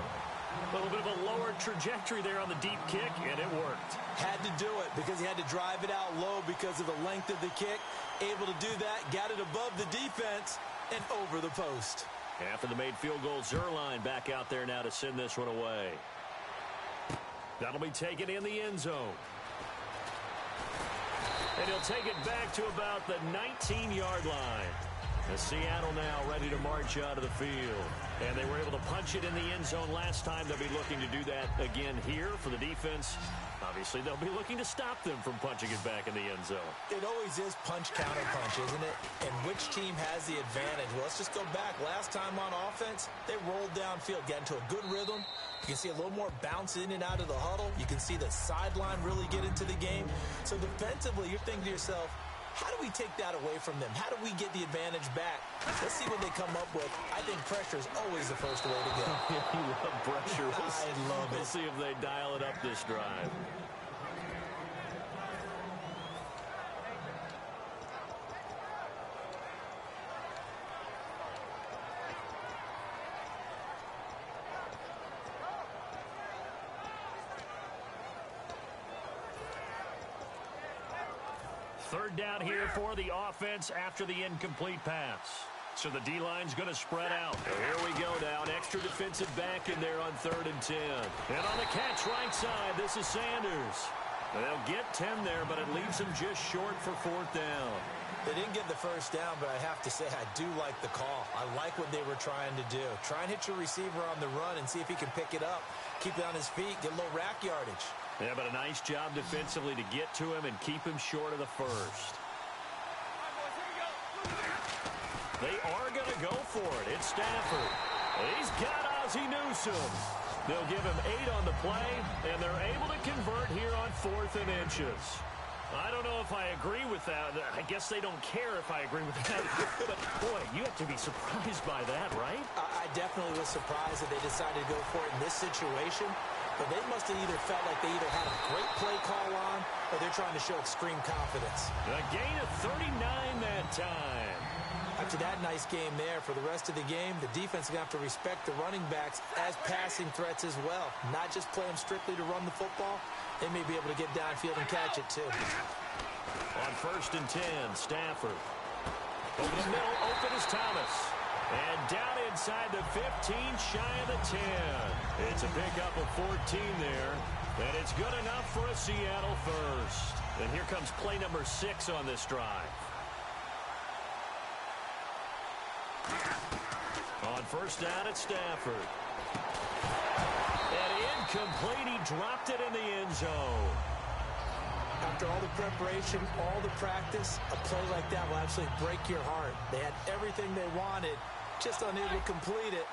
A little bit of a lower trajectory there on the deep kick, and it worked. Had to do it because he had to drive it out low because of the length of the kick. Able to do that, got it above the defense and over the post. After the made field goal, Zerline back out there now to send this one away. That'll be taken in the end zone. And he'll take it back to about the 19-yard line. The Seattle now ready to march out of the field. And they were able to punch it in the end zone last time. They'll be looking to do that again here for the defense. Obviously, they'll be looking to stop them from punching it back in the end zone. It always is punch-counter-punch, isn't it? And which team has the advantage? Well, let's just go back. Last time on offense, they rolled downfield, got into a good rhythm. You can see a little more bounce in and out of the huddle. You can see the sideline really get into the game. So defensively, you're thinking to yourself, how do we take that away from them? How do we get the advantage back? Let's see what they come up with. I think pressure is always the first way to go. You love pressure. I love it. We'll see if they dial it up this drive. Third down here for the offense after the incomplete pass. So the D-line's going to spread out. So here we go now. An extra defensive back in there on 3rd and 10. And on the catch right side, this is Sanders. They'll get 10 there, but it leaves them just short for 4th down. They didn't get the first down, but I have to say I do like the call. I like what they were trying to do. Try and hit your receiver on the run and see if he can pick it up. Keep it on his feet, get a little rack yardage. Yeah, but a nice job defensively to get to him and keep him short of the first. They are going to go for it. It's Stafford. He's got Ozzie Newsome. They'll give him 8 on the play, and they're able to convert here on 4th and inches. I don't know if I agree with that. I guess they don't care if I agree with that. But, boy, you have to be surprised by that, right? I definitely was surprised that they decided to go for it in this situation. But they must have either felt like they either had a great play call on or they're trying to show extreme confidence. A gain of 39 that time. After that nice game there, for the rest of the game, the defense is going to have to respect the running backs as passing threats as well. Not just play them strictly to run the football. They may be able to get downfield and catch it, too. On 1st and 10, Stafford. Over the middle, open is Thomas. And down inside the 15, shy of the 10. It's a pickup of 14 there. And it's good enough for a Seattle first. And here comes play number 6 on this drive. On 1st down, it's Stafford. And incomplete. He dropped it in the end zone. After all the preparation, all the practice, a play like that will absolutely break your heart. They had everything they wanted, just unable to complete it.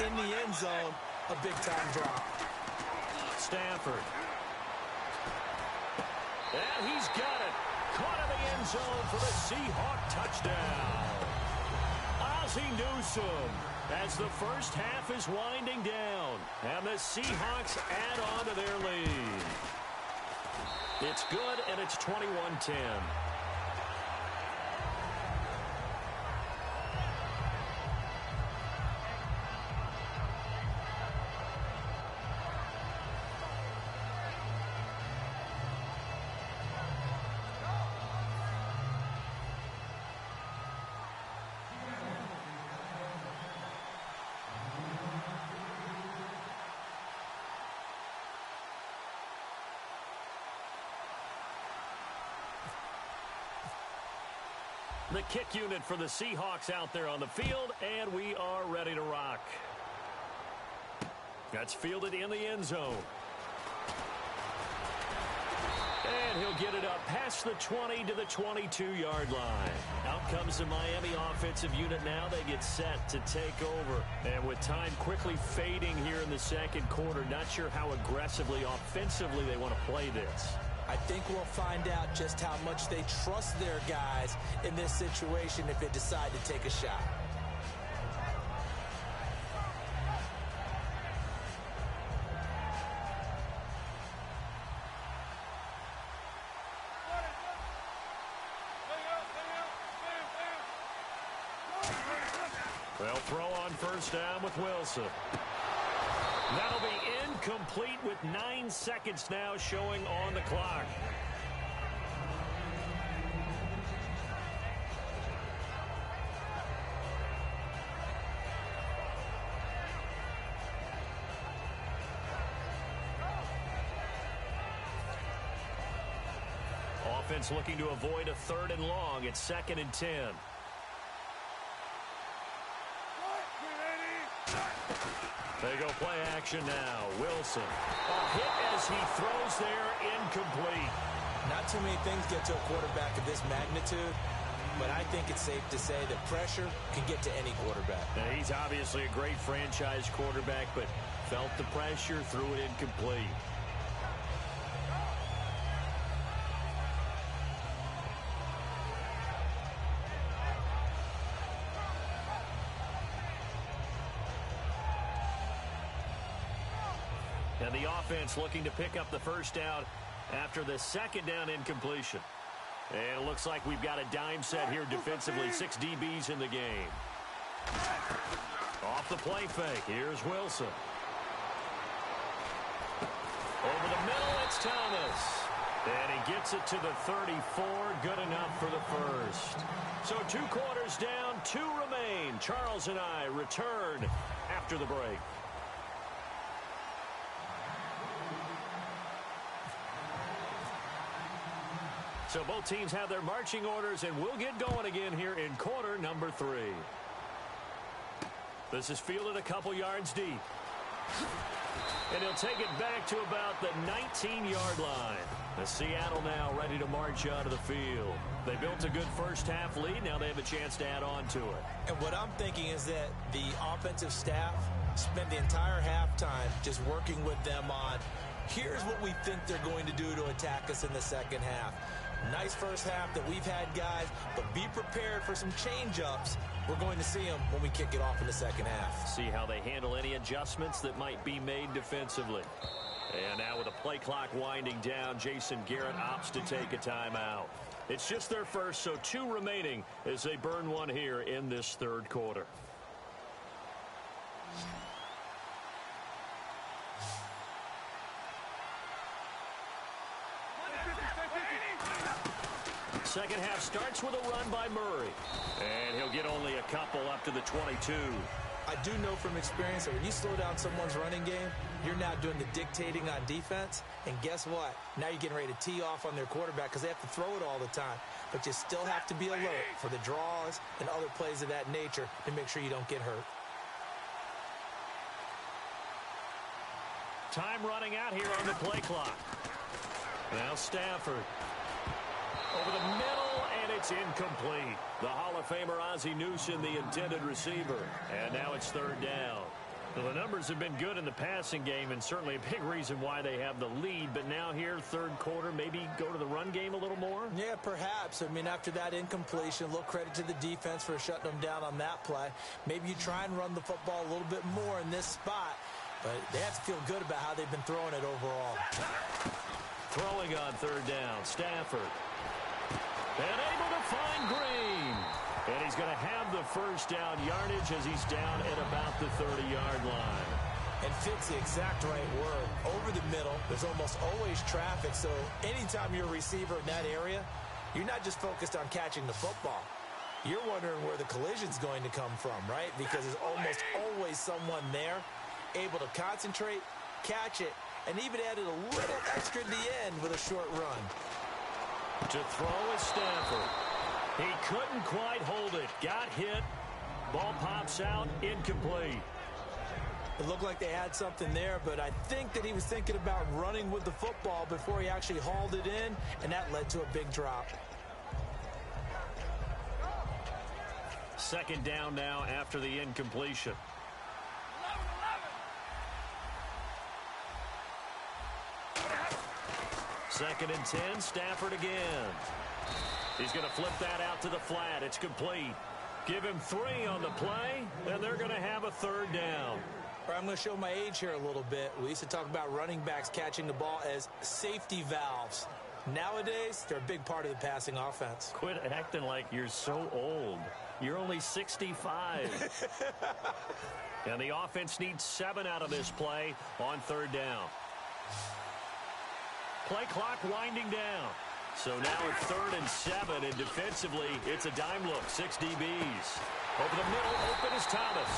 In the end zone, a big-time drop. Stafford. And he's got it. Caught in the end zone for the Seahawk touchdown. Ozzie Newsome as the first half is winding down. And the Seahawks add on to their lead. It's good, and it's 21-10. The kick unit for the Seahawks out there on the field, and we are ready to rock. That's fielded in the end zone. And he'll get it up past the 20 to the 22-yard line. Out comes the Miami offensive unit now. They get set to take over. And with time quickly fading here in the second quarter, not sure how aggressively, offensively they want to play this. I think we'll find out just how much they trust their guys in this situation if they decide to take a shot. They'll throw on 1st down with Wilson. That'll be incomplete with 9 seconds now showing on the clock. Offense looking to avoid a 3rd and long. It's 2nd and 10. They go play action now. Wilson. A hit as he throws there, incomplete. Not too many things get to a quarterback of this magnitude, but I think it's safe to say that pressure can get to any quarterback. Now, he's obviously a great franchise quarterback, but felt the pressure, threw it incomplete. And the offense looking to pick up the first down after the second down incompletion. And it looks like we've got a dime set here defensively. 6 DBs in the game. Off the play fake. Here's Wilson. Over the middle, it's Thomas. And he gets it to the 34. Good enough for the first. So 2 quarters down, 2 remain. Charles and I return after the break. So both teams have their marching orders, and we'll get going again here in quarter number 3. This is fielded a couple yards deep. And he'll take it back to about the 19-yard line. The Seattle now ready to march out of the field. They built a good first-half lead. Now they have a chance to add on to it. And what I'm thinking is that the offensive staff spent the entire halftime just working with them on, here's what we think they're going to do to attack us in the second half. Nice first half that we've had, guys, but be prepared for some change-ups. We're going to see them when we kick it off in the second half. See how they handle any adjustments that might be made defensively. And now with the play clock winding down, Jason Garrett opts to take a timeout. It's just their first, so 2 remaining as they burn one here in this third quarter. Second half starts with a run by Murray. And he'll get only a couple up to the 22. I do know from experience that when you slow down someone's running game, you're now doing the dictating on defense. And guess what? Now you're getting ready to tee off on their quarterback because they have to throw it all the time. But you still have to be alert for the draws and other plays of that nature to make sure you don't get hurt. Time running out here on the play clock. Now Stafford. Over the middle, and it's incomplete. The Hall of Famer Ozzie Newsome, the intended receiver. And now it's third down. Well, the numbers have been good in the passing game, and certainly a big reason why they have the lead. But now here, third quarter, maybe go to the run game a little more? Yeah, perhaps. I mean, after that incompletion, a little credit to the defense for shutting them down on that play. Maybe you try and run the football a little bit more in this spot. But they have to feel good about how they've been throwing it overall. Throwing on third down, Stafford. And able to find Green. And he's going to have the first down yardage as he's down at about the 30-yard line. And fits the exact right word. Over the middle, there's almost always traffic. So anytime you're a receiver in that area, you're not just focused on catching the football. You're wondering where the collision's going to come from, right? Because there's almost always someone there able to concentrate, catch it, and even added a little extra at the end with a short run. To throw is Stafford. He couldn't quite hold it. Got hit. Ball pops out. Incomplete. It looked like they had something there, but I think that he was thinking about running with the football before he actually hauled it in, and that led to a big drop. Second down now after the incompletion. Second and 10, Stafford again. He's going to flip that out to the flat. It's complete. Give him 3 on the play, and they're going to have a third down. I'm going to show my age here a little bit. We used to talk about running backs catching the ball as safety valves. Nowadays, they're a big part of the passing offense. Quit acting like you're so old. You're only 65. And the offense needs 7 out of this play on third down. Play clock winding down. So now it's 3rd and 7, and defensively, it's a dime look. 6 DBs. Over the middle, open is Thomas.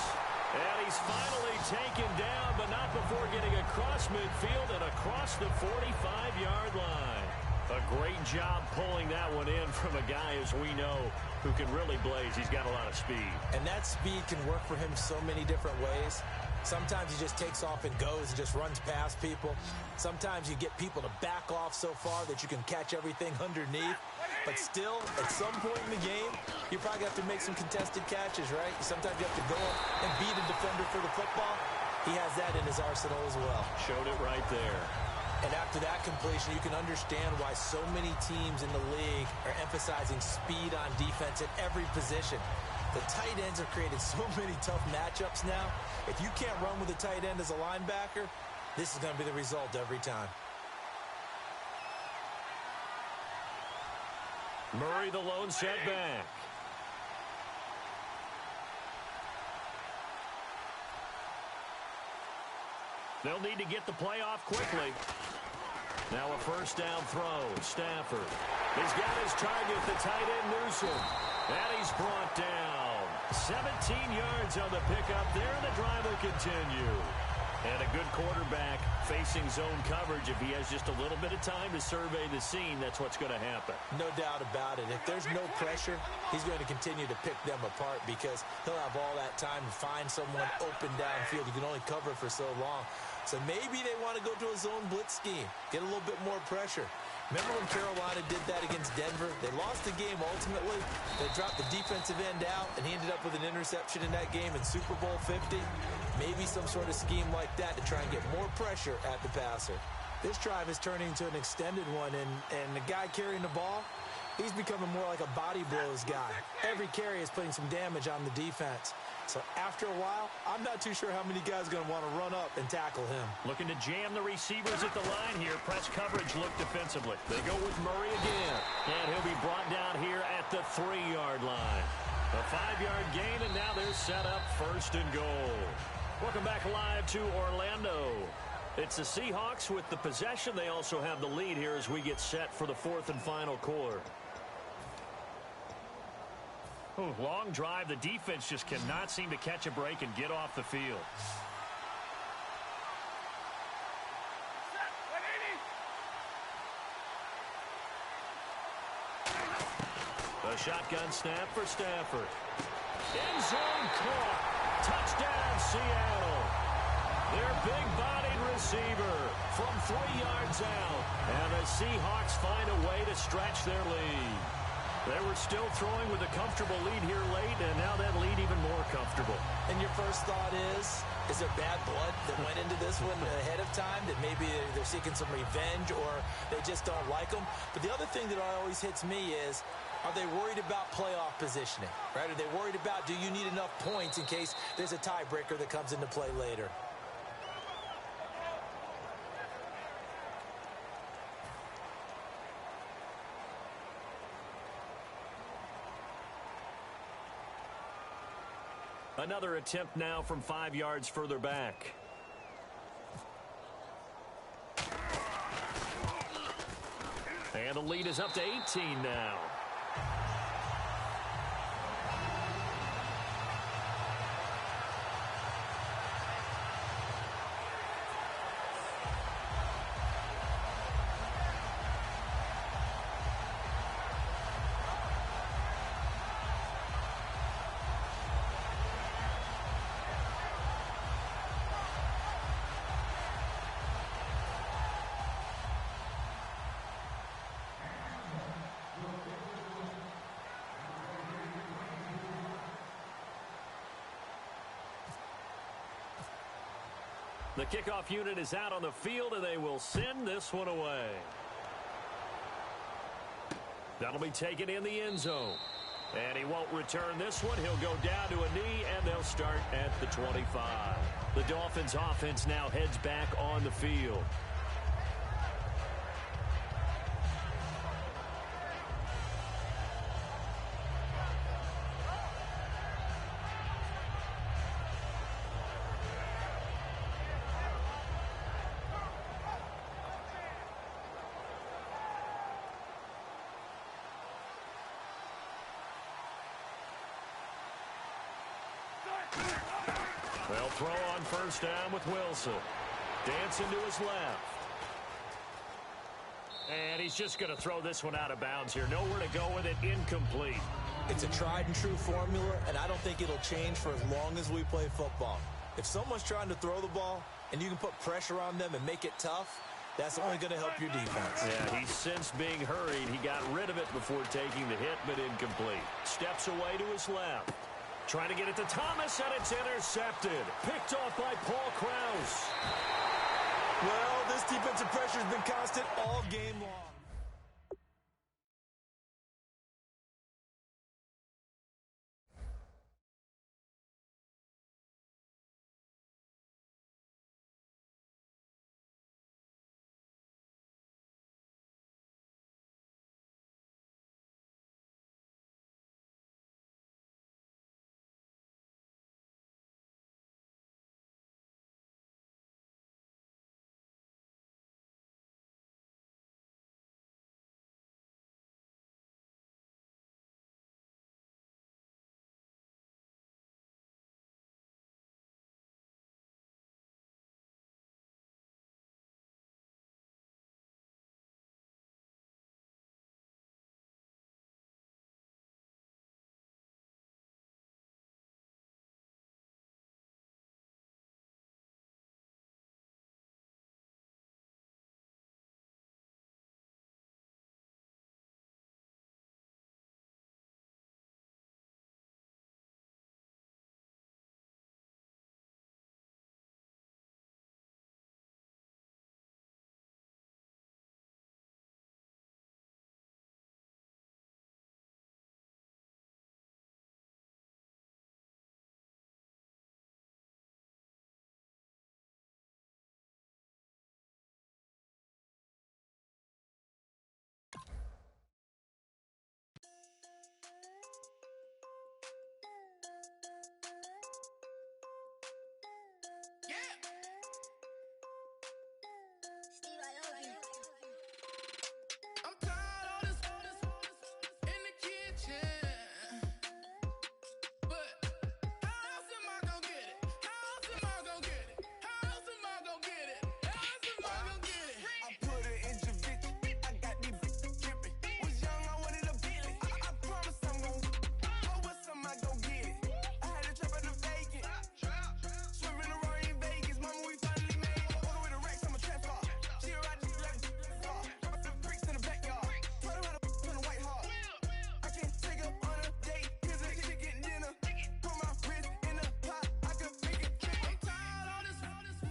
And he's finally taken down, but not before getting across midfield and across the 45-yard line. A great job pulling that one in from a guy, as we know, who can really blaze. He's got a lot of speed. And that speed can work for him so many different ways. Sometimes he just takes off and goes and just runs past people. Sometimes you get people to back off so far that you can catch everything underneath. But still, at some point in the game, you probably have to make some contested catches, right? Sometimes you have to go and beat a defender for the football. He has that in his arsenal as well. Showed it right there. And after that completion, you can understand why so many teams in the league are emphasizing speed on defense at every position. The tight ends have created so many tough matchups now. If you can't run with a tight end as a linebacker, this is going to be the result every time. Murray, the lone setback. They'll need to get the play off quickly. Now a first down throw. Stafford. He's got his target, the tight end Newsom. And he's brought down. 17 yards on the pickup there, and the drive will continue. And a good quarterback facing zone coverage. If he has just a little bit of time to survey the scene, that's what's going to happen. No doubt about it. If there's no pressure, he's going to continue to pick them apart because he'll have all that time to find someone open downfield. You can only cover for so long. So maybe they want to go to a zone blitz scheme, get a little bit more pressure. Remember when Carolina did that against Denver? They lost the game ultimately. They dropped the defensive end out, and he ended up with an interception in that game in Super Bowl 50. Maybe some sort of scheme like that to try and get more pressure at the passer. This drive is turning into an extended one, and the guy carrying the ball, he's becoming more like a body blows guy. Every carry is putting some damage on the defense. So after a while, I'm not too sure how many guys are going to want to run up and tackle him. Looking to jam the receivers at the line here. Press coverage look defensively. They go with Murray again. And he'll be brought down here at the 3-yard line. A 5-yard gain, and now they're set up first and goal. Welcome back live to Orlando. It's the Seahawks with the possession. They also have the lead here as we get set for the 4th and final quarter. Long drive. The defense just cannot seem to catch a break and get off the field. A shotgun snap for Stafford. End zone caught. Touchdown, Seattle. Their big-bodied receiver from 3 yards out. And the Seahawks find a way to stretch their lead. They were still throwing with a comfortable lead here late, and now that lead even more comfortable. And your first thought is there bad blood that went into this one ahead of time, that maybe they're seeking some revenge or they just don't like them? But the other thing that always hits me is, are they worried about playoff positioning, right? Are they worried about, do you need enough points in case there's a tiebreaker that comes into play later? Another attempt now from 5 yards further back. And the lead is up to 18 now. The kickoff unit is out on the field, and they will send this one away. That'll be taken in the end zone. And he won't return this one. He'll go down to a knee, and they'll start at the 25. The Dolphins offense now heads back on the field. They'll throw on first down with Wilson. Dancing to his left. And he's just going to throw this one out of bounds here. Nowhere to go with it. Incomplete. It's a tried and true formula, and I don't think it'll change for as long as we play football. If someone's trying to throw the ball and you can put pressure on them and make it tough, that's only going to help your defense. Yeah, he's since being hurried. He got rid of it before taking the hit, but incomplete. Steps away to his left. Trying to get it to Thomas, and it's intercepted. Picked off by Paul Krause. Well, this defensive pressure has been constant all game long. I'm tired of this in the kitchen. But how else am I gonna get it? How else am I gonna get it? How else am I gonna get it? How else am I gonna get it? I put it in your bitch. I got these bitches dripping. Was young, I wanted a Bentley. I promise I'm gonna. How else am I gonna get it? I had a trap in the vacant. Swerving around in Vegas. Mama, we finally made it. Order with a Rex, I'm a trap star. She ride this black car. The bricks in the backyard. Try to run up in the White Hart. I can't take up on a date. Here's a chicken dinner. Put my wrist in the pot. I could make it trip. I'm tired of all this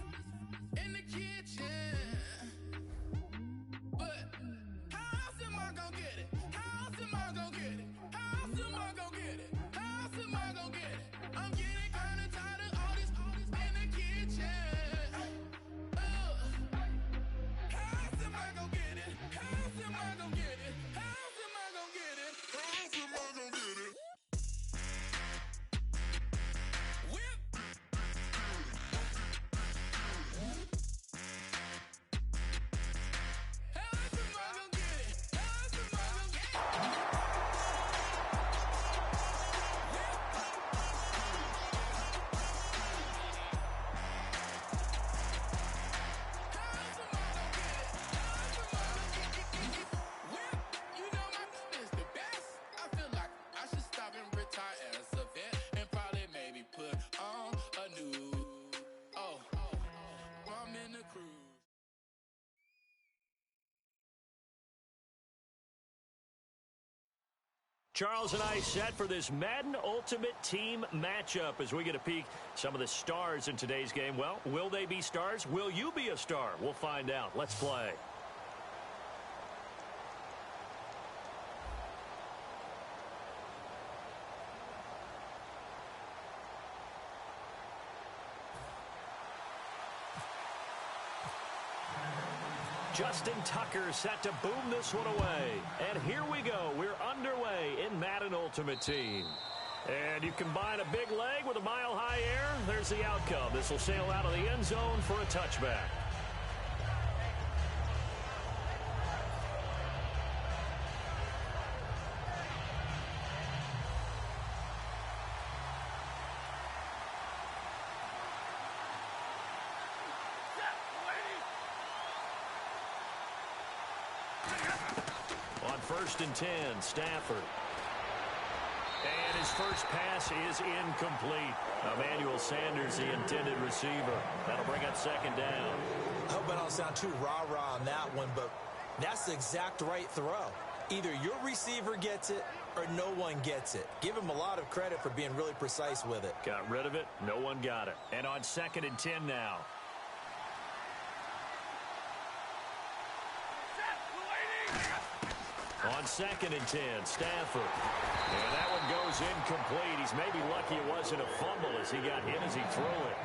in the kitchen. But how else am I gonna get it? How else am I gonna get it? How else am I gonna get it? How else am I gonna get it? I'm getting kinda tired of all this in the kitchen. How else am I gonna get it? How else am I gonna get it? How else am I gonna get it? How else am I gonna get it? Whip. How else am I gonna get it? How else am I gonna get it? You know my is the best. I feel like I should stop and retire as a vet and probably maybe put on a new. I'm in the cruise. Charles and I set for this Madden Ultimate Team matchup as we get a peek some of the stars in today's game. Well, will they be stars? Will you be a star? We'll find out. Let's play. Justin Tucker set to boom this one away. And here we go. We're underway in Madden Ultimate Team. And you combine a big leg with a mile-high air, there's the outcome. This will sail out of the end zone for a touchback. On 1st and 10, Stafford. And his first pass is incomplete. Emmanuel Sanders, the intended receiver. That'll bring up second down. I hope I don't sound too rah-rah on that one, but that's the exact right throw. Either your receiver gets it or no one gets it. Give him a lot of credit for being really precise with it. Got rid of it. No one got it. And on 2nd and 10 now. On 2nd and 10, Stafford. And that one goes incomplete. He's maybe lucky it wasn't a fumble as he got hit as he threw it.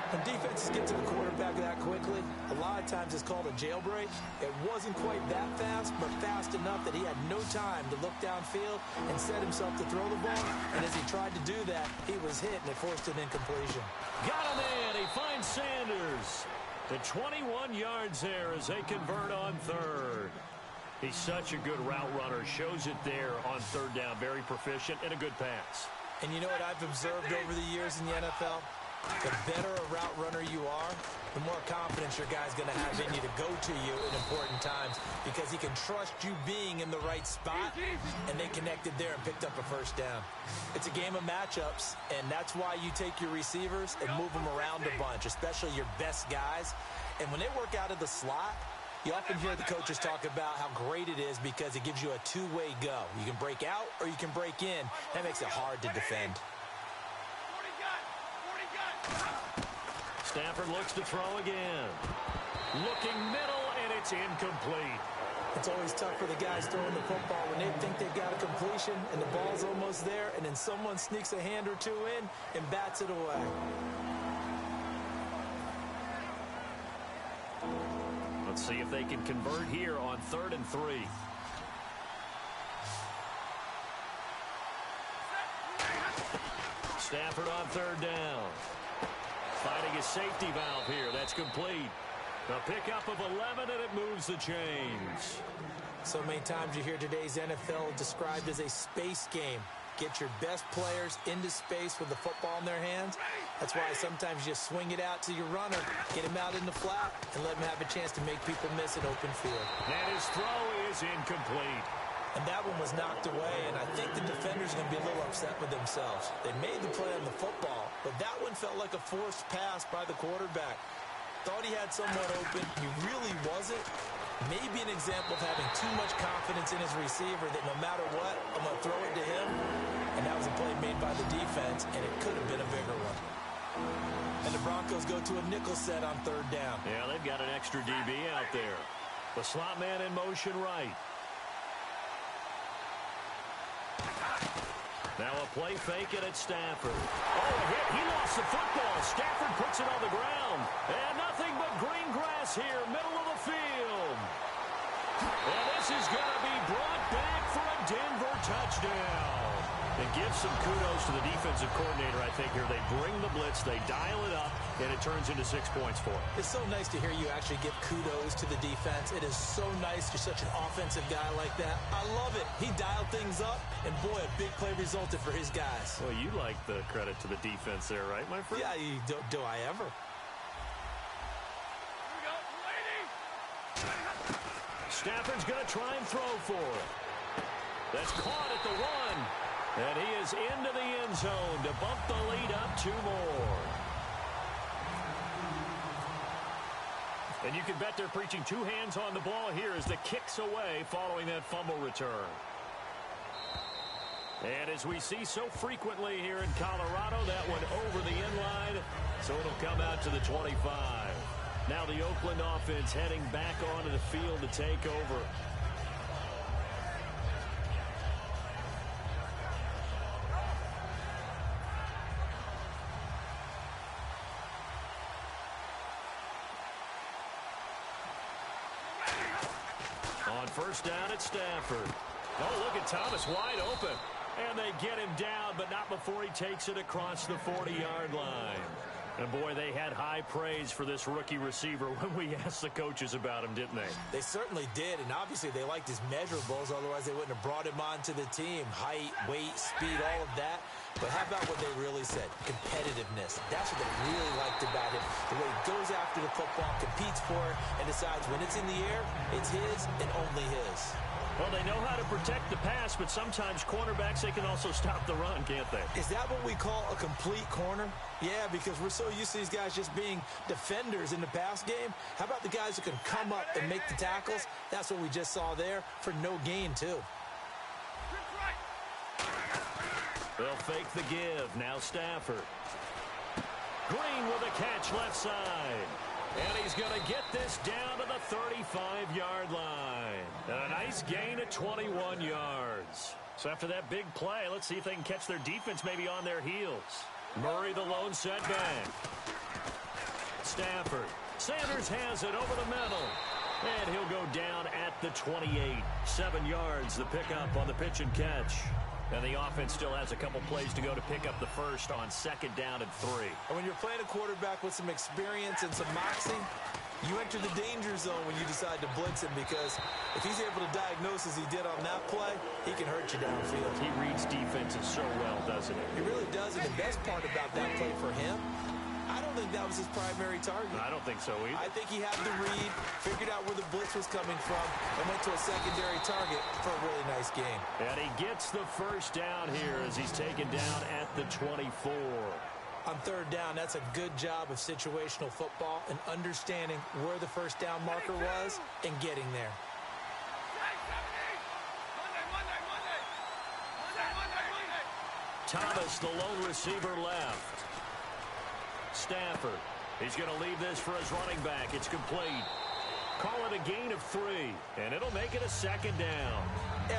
When defenses get to the quarterback that quickly, a lot of times it's called a jailbreak. It wasn't quite that fast, but fast enough that he had no time to look downfield and set himself to throw the ball. And as he tried to do that, he was hit and it forced an incompletion. Got him in. He finds Sanders. The 21 yards there as they convert on 3rd. He's such a good route runner. Shows it there on 3rd down. Very proficient and a good pass. And you know what I've observed over the years in the NFL? The better a route runner you are, the more confidence your guy's going to have in you to go to you in important times because he can trust you being in the right spot, and they connected there and picked up a first down. It's a game of matchups, and that's why you take your receivers and move them around a bunch, especially your best guys. And when they work out of the slot, you often hear the coaches talk about how great it is because it gives you a two-way go. You can break out or you can break in. That makes it hard to defend. Stafford looks to throw again. Looking middle, and it's incomplete. It's always tough for the guys throwing the football when they think they've got a completion and the ball's almost there, and then someone sneaks a hand or two in and bats it away. Let's see if they can convert here on 3rd and 3. Stafford on 3rd down. Finding a safety valve here. That's complete. A pickup of 11, and it moves the chains. So many times you hear today's NFL described as a space game. Get your best players into space with the football in their hands. That's why sometimes you just swing it out to your runner, get him out in the flat, and let him have a chance to make people miss an open field. And his throw is incomplete. And that one was knocked away, and I think the defenders are going to be a little upset with themselves. They made the play on the football, but that one felt like a forced pass by the quarterback. Thought he had someone open. He really wasn't. Maybe an example of having too much confidence in his receiver that no matter what, I'm going to throw it to him. And that was a play made by the defense, and it could have been a bigger one. And the Broncos go to a nickel set on 3rd down. Yeah, they've got an extra DB out there. The slot man in motion right. Now a play fake it at Stafford. Oh, a hit. He lost the football. Stafford puts it on the ground. And nothing but green grass here, middle of the field. And this is going to be brought back for a Denver touchdown. It gives some kudos to the defensive coordinator, I think, here. They bring the blitz, they dial it up, and it turns into 6 points for them. It's so nice to hear you actually give kudos to the defense. It is so nice you're such an offensive guy like that. I love it. He dialed things up, and boy, a big play resulted for his guys. Well, you like the credit to the defense there, right, my friend? Yeah, do I ever? Stafford's going to try and throw for it. That's caught at the 1. And he is into the end zone to bump the lead up 2 more. And you can bet they're preaching 2 hands on the ball here as the kick's away following that fumble return. And as we see so frequently here in Colorado, that one over the end line, so it'll come out to the 25. Now the Oakland offense heading back onto the field to take over. On 1st down at Stafford. Oh, look at Thomas wide open. And they get him down, but not before he takes it across the 40-yard line. And, boy, they had high praise for this rookie receiver when we asked the coaches about him, didn't they? They certainly did, and obviously they liked his measurables. Otherwise, they wouldn't have brought him onto the team. Height, weight, speed, all of that. But how about what they really said? Competitiveness. That's what they really liked about him. The way he goes after the football, competes for it, and decides when it's in the air, it's his and only his. Well, they know how to protect the pass, but sometimes cornerbacks, they can also stop the run, can't they? Is that what we call a complete corner? Yeah, because we're so used to these guys just being defenders in the pass game. How about the guys who can come up and make the tackles? That's what we just saw there for no gain, too. They'll fake the give. Now Stafford. Green with a catch left side. And he's going to get this down to the 35-yard line. And a nice gain of 21 yards. So after that big play, let's see if they can catch their defense maybe on their heels. Murray the lone setback. Stafford. Sanders has it over the middle. And he'll go down at the 28. 7 yards, the pickup on the pitch and catch. And the offense still has a couple plays to go to pick up the first on 2nd down and 3. And when you're playing a quarterback with some experience and some moxie, you enter the danger zone when you decide to blitz him, because if he's able to diagnose as he did on that play, he can hurt you downfield. He reads defenses so well, doesn't he? He really does, and the best part about that play for him, I don't think that was his primary target. I don't think so either. I think he had the read, figured out where the blitz was coming from, and went to a secondary target for a really nice game. And he gets the first down here as he's taken down at the 24. On 3rd down, that's a good job of situational football and understanding where the first down marker was and getting there. Thomas, the lone receiver, left. Stafford. He's going to leave this for his running back. It's complete. Call it a gain of 3, and it'll make it a 2nd down.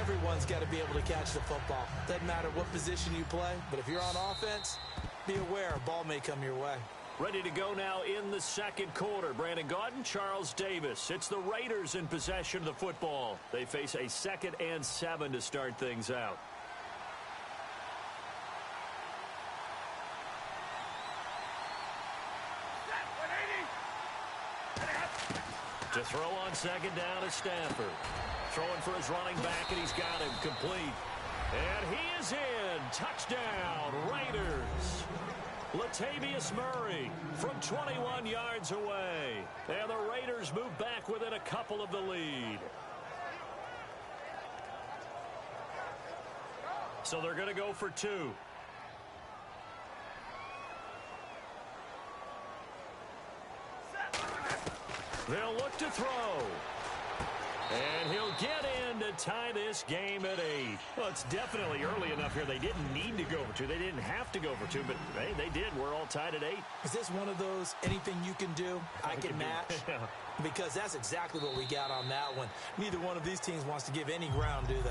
Everyone's got to be able to catch the football. Doesn't matter what position you play, but if you're on offense, be aware a ball may come your way. Ready to go now in the 2nd quarter. Brandon Gaudin, Charles Davis. It's the Raiders in possession of the football. They face a 2nd and 7 to start things out. To throw on 2nd down is Stafford. Throwing for his running back, and he's got him complete. And he is in. Touchdown, Raiders. Latavius Murray from 21 yards away. And the Raiders move back within a couple of the lead. So they're going to go for 2. They'll look to throw. And he'll get in to tie this game at 8. Well, it's definitely early enough here. They didn't need to go for 2. They didn't have to go for 2, but hey, they did. We're all tied at 8. Is this one of those anything you can do, I can match? Because that's exactly what we got on that one. Neither one of these teams wants to give any ground, do they?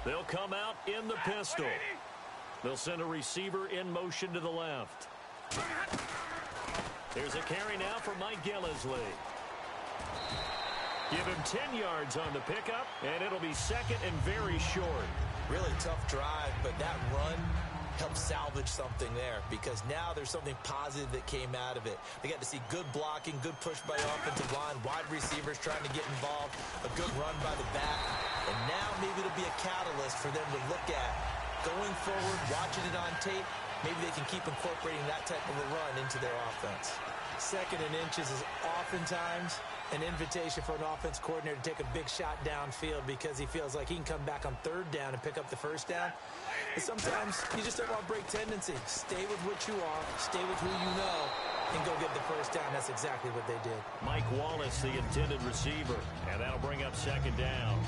They'll come out in the pistol. They'll send a receiver in motion to the left. Here's a carry now for Mike Gillisley. Give him 10 yards on the pickup, and it'll be 2nd and very short. Really tough drive, but that run helped salvage something there, because now there's something positive that came out of it. They got to see good blocking, good push by the offensive line, wide receivers trying to get involved, a good run by the back, and now maybe it'll be a catalyst for them to look at going forward, watching it on tape. Maybe they can keep incorporating that type of a run into their offense. 2nd and inches is oftentimes an invitation for an offense coordinator to take a big shot downfield because he feels like he can come back on 3rd down and pick up the first down. But sometimes you just don't want to break tendency. Stay with what you are, stay with who you know, and go get the first down. That's exactly what they did. Mike Wallace, the intended receiver, and that'll bring up 2nd down.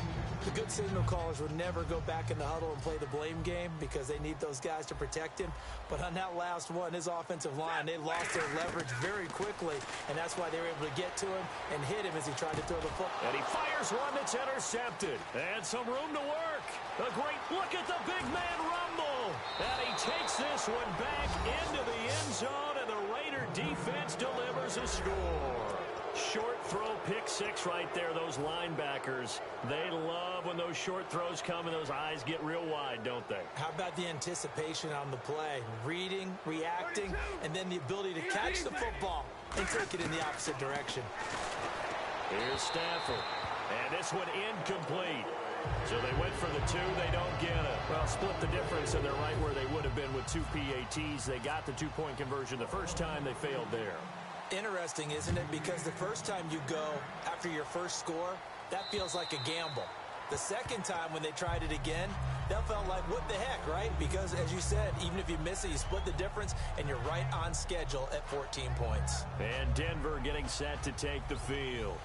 The good signal callers would never go back in the huddle and play the blame game because they need those guys to protect him. But on that last one, his offensive line, they lost their leverage very quickly, and that's why they were able to get to him and hit him as he tried to throw the football. And he fires one that's intercepted. And some room to work. A great look at the big man rumble. And he takes this one back into the end zone, and the Raider defense delivers a score. Short throw, pick 6 right there. Those linebackers, they love when those short throws come and those eyes get real wide, don't they? How about the anticipation on the play? Reading, reacting, and then the ability to catch the football and take it in the opposite direction. Here's Stafford. And this one incomplete. So they went for the 2. They don't get it. Well, split the difference, and they're right where they would have been with 2 PATs. They got the 2-point conversion the first time. They failed there. Interesting, isn't it? Because the first time you go after your first score, that feels like a gamble. The second time when they tried it again, that felt like, what the heck, right? Because, as you said, even if you miss it, you split the difference, and you're right on schedule at 14 points. And Denver getting set to take the field.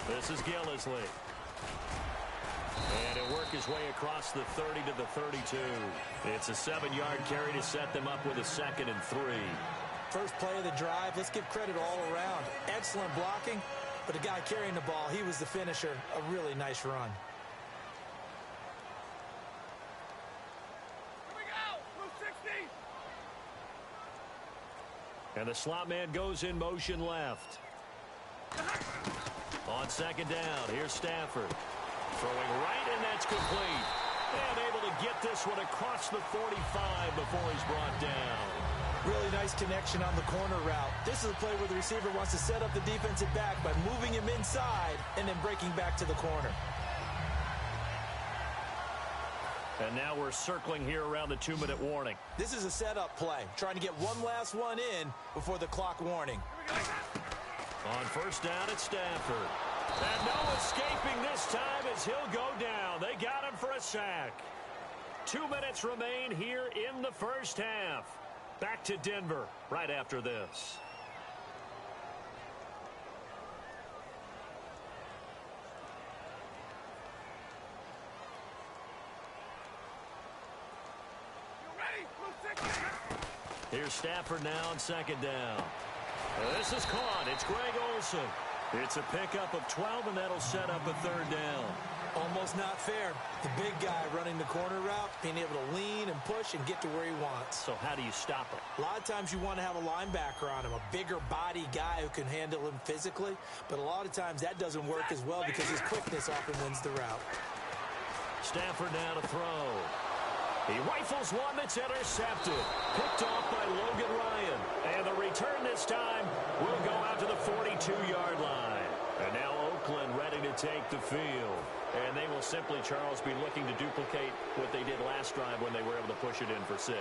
This is Gillisley. And he'll work his way across the 30 to the 32. It's a 7-yard carry to set them up with a 2nd and 3. First play of the drive, let's give credit all around. Excellent blocking, but the guy carrying the ball, he was the finisher. A really nice run. Here we go! Move 60! And the slot man goes in motion left. On 2nd down, here's Stafford. Throwing right, and that's complete. And able to get this one across the 45 before he's brought down. Really nice connection on the corner route. This is a play where the receiver wants to set up the defensive back by moving him inside and then breaking back to the corner. And now we're circling here around the 2-minute warning. This is a setup play, trying to get one last one in before the clock warning. On 1st down, it's Stafford. And no escaping this time as he'll go down. They got him for a sack. 2 minutes remain here in the first half. Back to Denver right after this. Here's Stafford now on 2nd down. This is caught. It's Greg Olsen. It's a pickup of 12, and that'll set up a 3rd down. Almost not fair. The big guy running the corner route, being able to lean and push and get to where he wants. So how do you stop him? A lot of times you want to have a linebacker on him, a bigger body guy who can handle him physically. But a lot of times that doesn't work as well because his quickness often wins the route. Stafford now to throw. He rifles one that's intercepted. Picked off by Logan Ryan. And the return this time will go out to the 42-yard line. And now Oakland ready to take the field. And they will simply, Charles, be looking to duplicate what they did last drive when they were able to push it in for 6.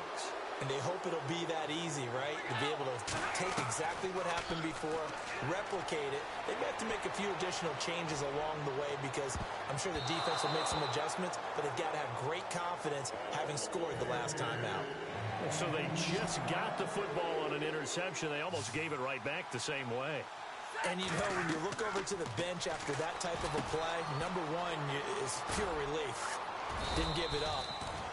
And they hope it'll be that easy, right? To be able to take exactly what happened before, replicate it. They may have to make a few additional changes along the way because I'm sure the defense will make some adjustments, but they've got to have great confidence having scored the last time out. So they just got the football on an interception. They almost gave it right back the same way. And you know, when you look over to the bench after that type of a play, number one is pure relief. Didn't give it up.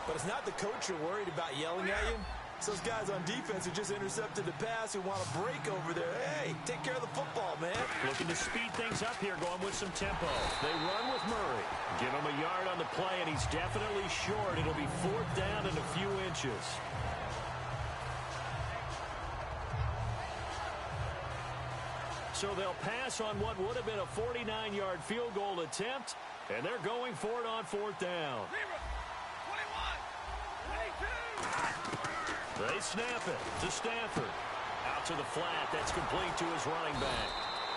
But it's not the coach you're worried about yelling at you. It's those guys on defense who just intercepted the pass who want to break over there. Hey, take care of the football, man. Looking to speed things up here, going with some tempo. They run with Murray. Give him a yard on the play, and he's definitely short. It'll be 4th down and a few inches. So they'll pass on what would have been a 49-yard field goal attempt, and they're going for it on 4th down. 21, 22. They snap it to Stafford. Out to the flat. That's complete to his running back.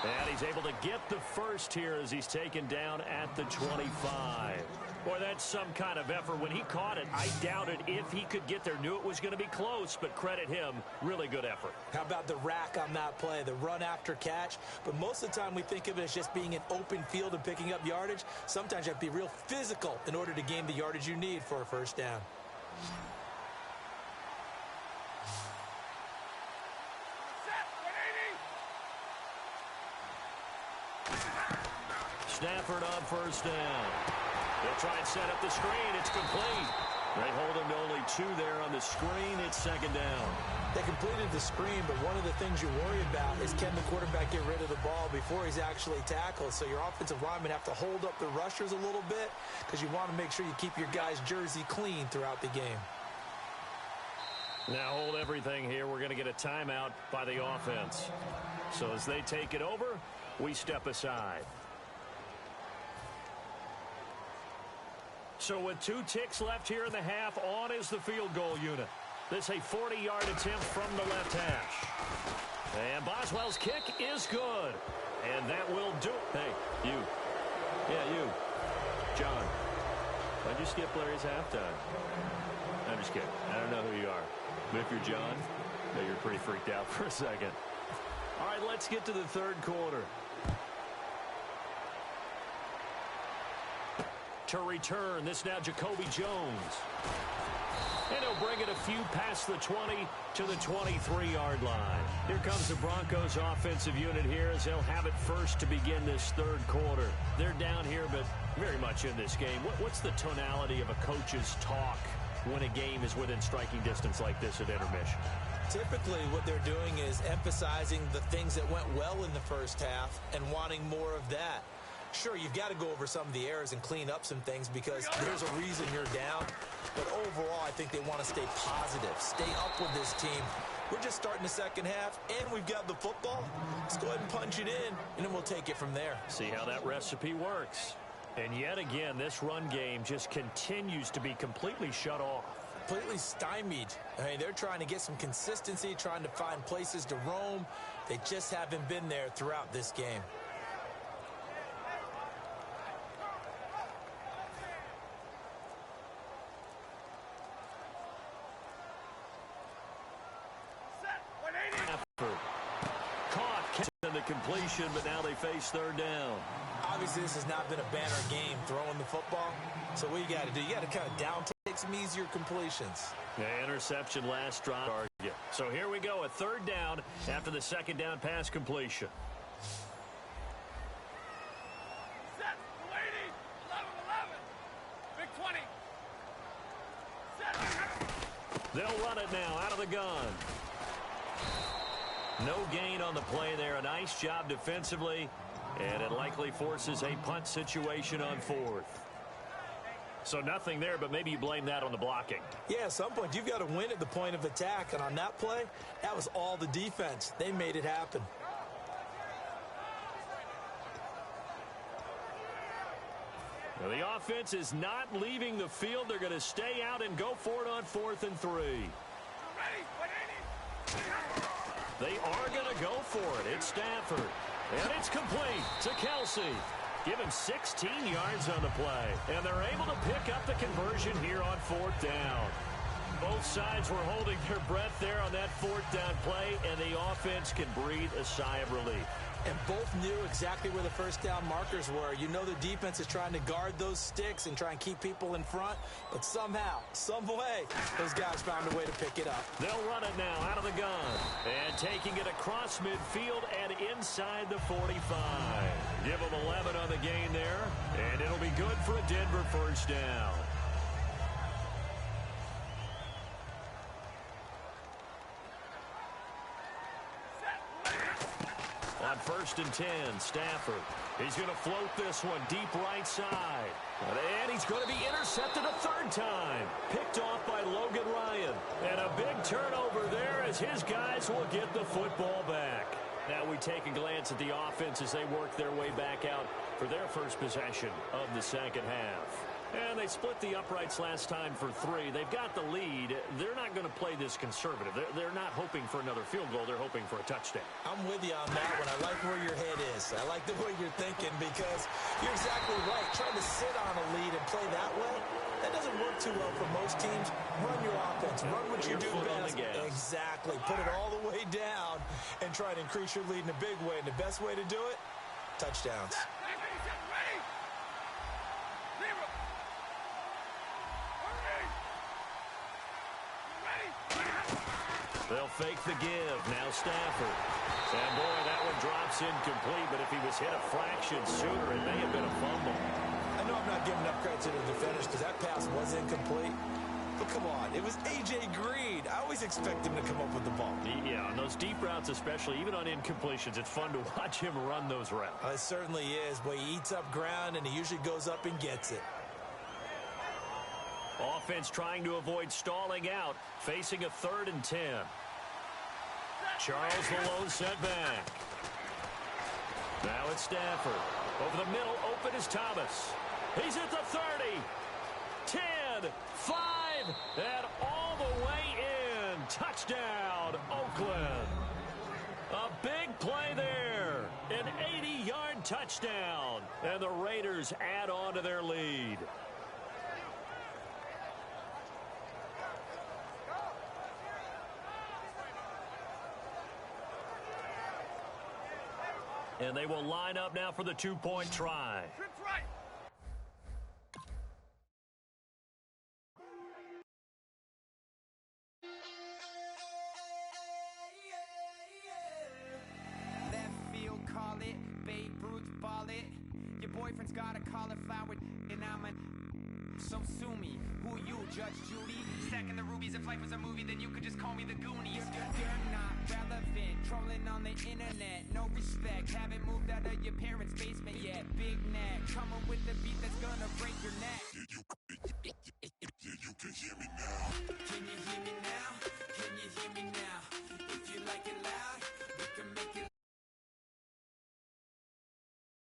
And he's able to get the first here as he's taken down at the 25. Boy, that's some kind of effort. When he caught it, I doubted if he could get there. Knew it was going to be close, but credit him. Really good effort. How about the rack on that play, the run after catch? But most of the time we think of it as just being an open field and picking up yardage. Sometimes you have to be real physical in order to gain the yardage you need for a first down. Stafford on 1st down. They'll try and set up the screen. It's complete. They hold him to only 2 there on the screen. It's 2nd down. They completed the screen, but one of the things you worry about is can the quarterback get rid of the ball before he's actually tackled. So your offensive linemen have to hold up the rushers a little bit because you want to make sure you keep your guy's jersey clean throughout the game. Now hold everything here. We're going to get a timeout by the offense. So as they take it over, we step aside. So with 2 ticks left here in the half, on is the field goal unit. This a 40-yard attempt from the left hash. And Boswell's kick is good. And that will do it. Hey, you. Yeah, you. John. Why'd you skip Larry's halftime? I'm just kidding. I don't know who you are. But if you're John, you're pretty freaked out for a second. All right, let's get to the third quarter. To return, this now Jacoby Jones. And he'll bring it a few past the 20 to the 23-yard line. Here comes the Broncos offensive unit here as they'll have it first to begin this third quarter. They're down here, but very much in this game. What's the tonality of a coach's talk when a game is within striking distance like this at intermission? Typically, what they're doing is emphasizing the things that went well in the first half and wanting more of that. Sure, you've got to go over some of the errors and clean up some things because there's a reason you're down. But overall, I think they want to stay positive, stay up with this team. We're just starting the second half, and we've got the football. Let's go ahead and punch it in, and then we'll take it from there. See how that recipe works. And yet again, this run game just continues to be completely shut off. Completely stymied. I mean, they're trying to get some consistency, trying to find places to roam. They just haven't been there throughout this game. Caught in the completion, but now they face third down. Obviously, this has not been a banner game throwing the football. So what you got to do, you got to kind of down take some easier completions. The interception last drive target. So here we go, a third down after the second down pass completion. Set. Waiting. 11-11. Big 20. Set. They'll run it now out of the gun. No gain on the play there. A nice job defensively. And it likely forces a punt situation on fourth. So nothing there, but maybe you blame that on the blocking. Yeah, at some point, you've got to win at the point of attack. And on that play, that was all the defense. They made it happen. Now, the offense is not leaving the field. They're going to stay out and go for it on 4th and 3. They are going to go for it. It's Stafford. And it's complete to Kelsey. Give him 16 yards on the play. And they're able to pick up the conversion here on 4th down. Both sides were holding their breath there on that 4th down play, and the offense can breathe a sigh of relief. And both knew exactly where the first down markers were. You know the defense is trying to guard those sticks and try and keep people in front. But somehow, some way, those guys found a way to pick it up. They'll run it now out of the gun. And taking it across midfield and inside the 45. Give them 11 on the gain there. And it'll be good for a Denver first down. On 1st and 10, Stafford. He's going to float this one deep right side. And he's going to be intercepted a third time. Picked off by Logan Ryan. And a big turnover there as his guys will get the football back. Now we take a glance at the offense as they work their way back out for their first possession of the second half. And they split the uprights last time for 3. They've got the lead. They're not going to play this conservative. They're not hoping for another field goal. They're hoping for a touchdown. I'm with you on that one. I like where your head is. I like the way you're thinking because you're exactly right. Trying to sit on a lead and play that way, that doesn't work too well for most teams. Run your offense. Run what you do best. Exactly. Put it all the way down and try to increase your lead in a big way. And the best way to do it, touchdowns. They'll fake the give. Now Stafford. And boy, that one drops incomplete, but if he was hit a fraction sooner, it may have been a fumble. I know I'm not giving enough credit to the defenders because that pass was incomplete. But come on, it was A.J. Green. I always expect him to come up with the ball. Yeah, on those deep routes especially, even on incompletions, it's fun to watch him run those routes. It certainly is, but he eats up ground, and he usually goes up and gets it. Offense trying to avoid stalling out, facing a 3rd and 10. Charles the lone setback. Now it's Stafford. Over the middle, open is Thomas. He's at the 30. 10, 5, and all the way in. touchdown, Oakland. A big play there. An 80-yard touchdown. And the Raiders add on to their lead. And they will line up now for the two-point try. Call it, Babe Ruth ball it. Your boyfriend's got a cauliflower and I'm a... So sue me, who you, Judge Judy? Stacking the rubies, if life was a movie, then you could just call me the Goonies. You're not relevant, trolling on the internet. No respect, haven't moved out of your parents' basement yet. Big neck, coming with the beat that's gonna break your neck.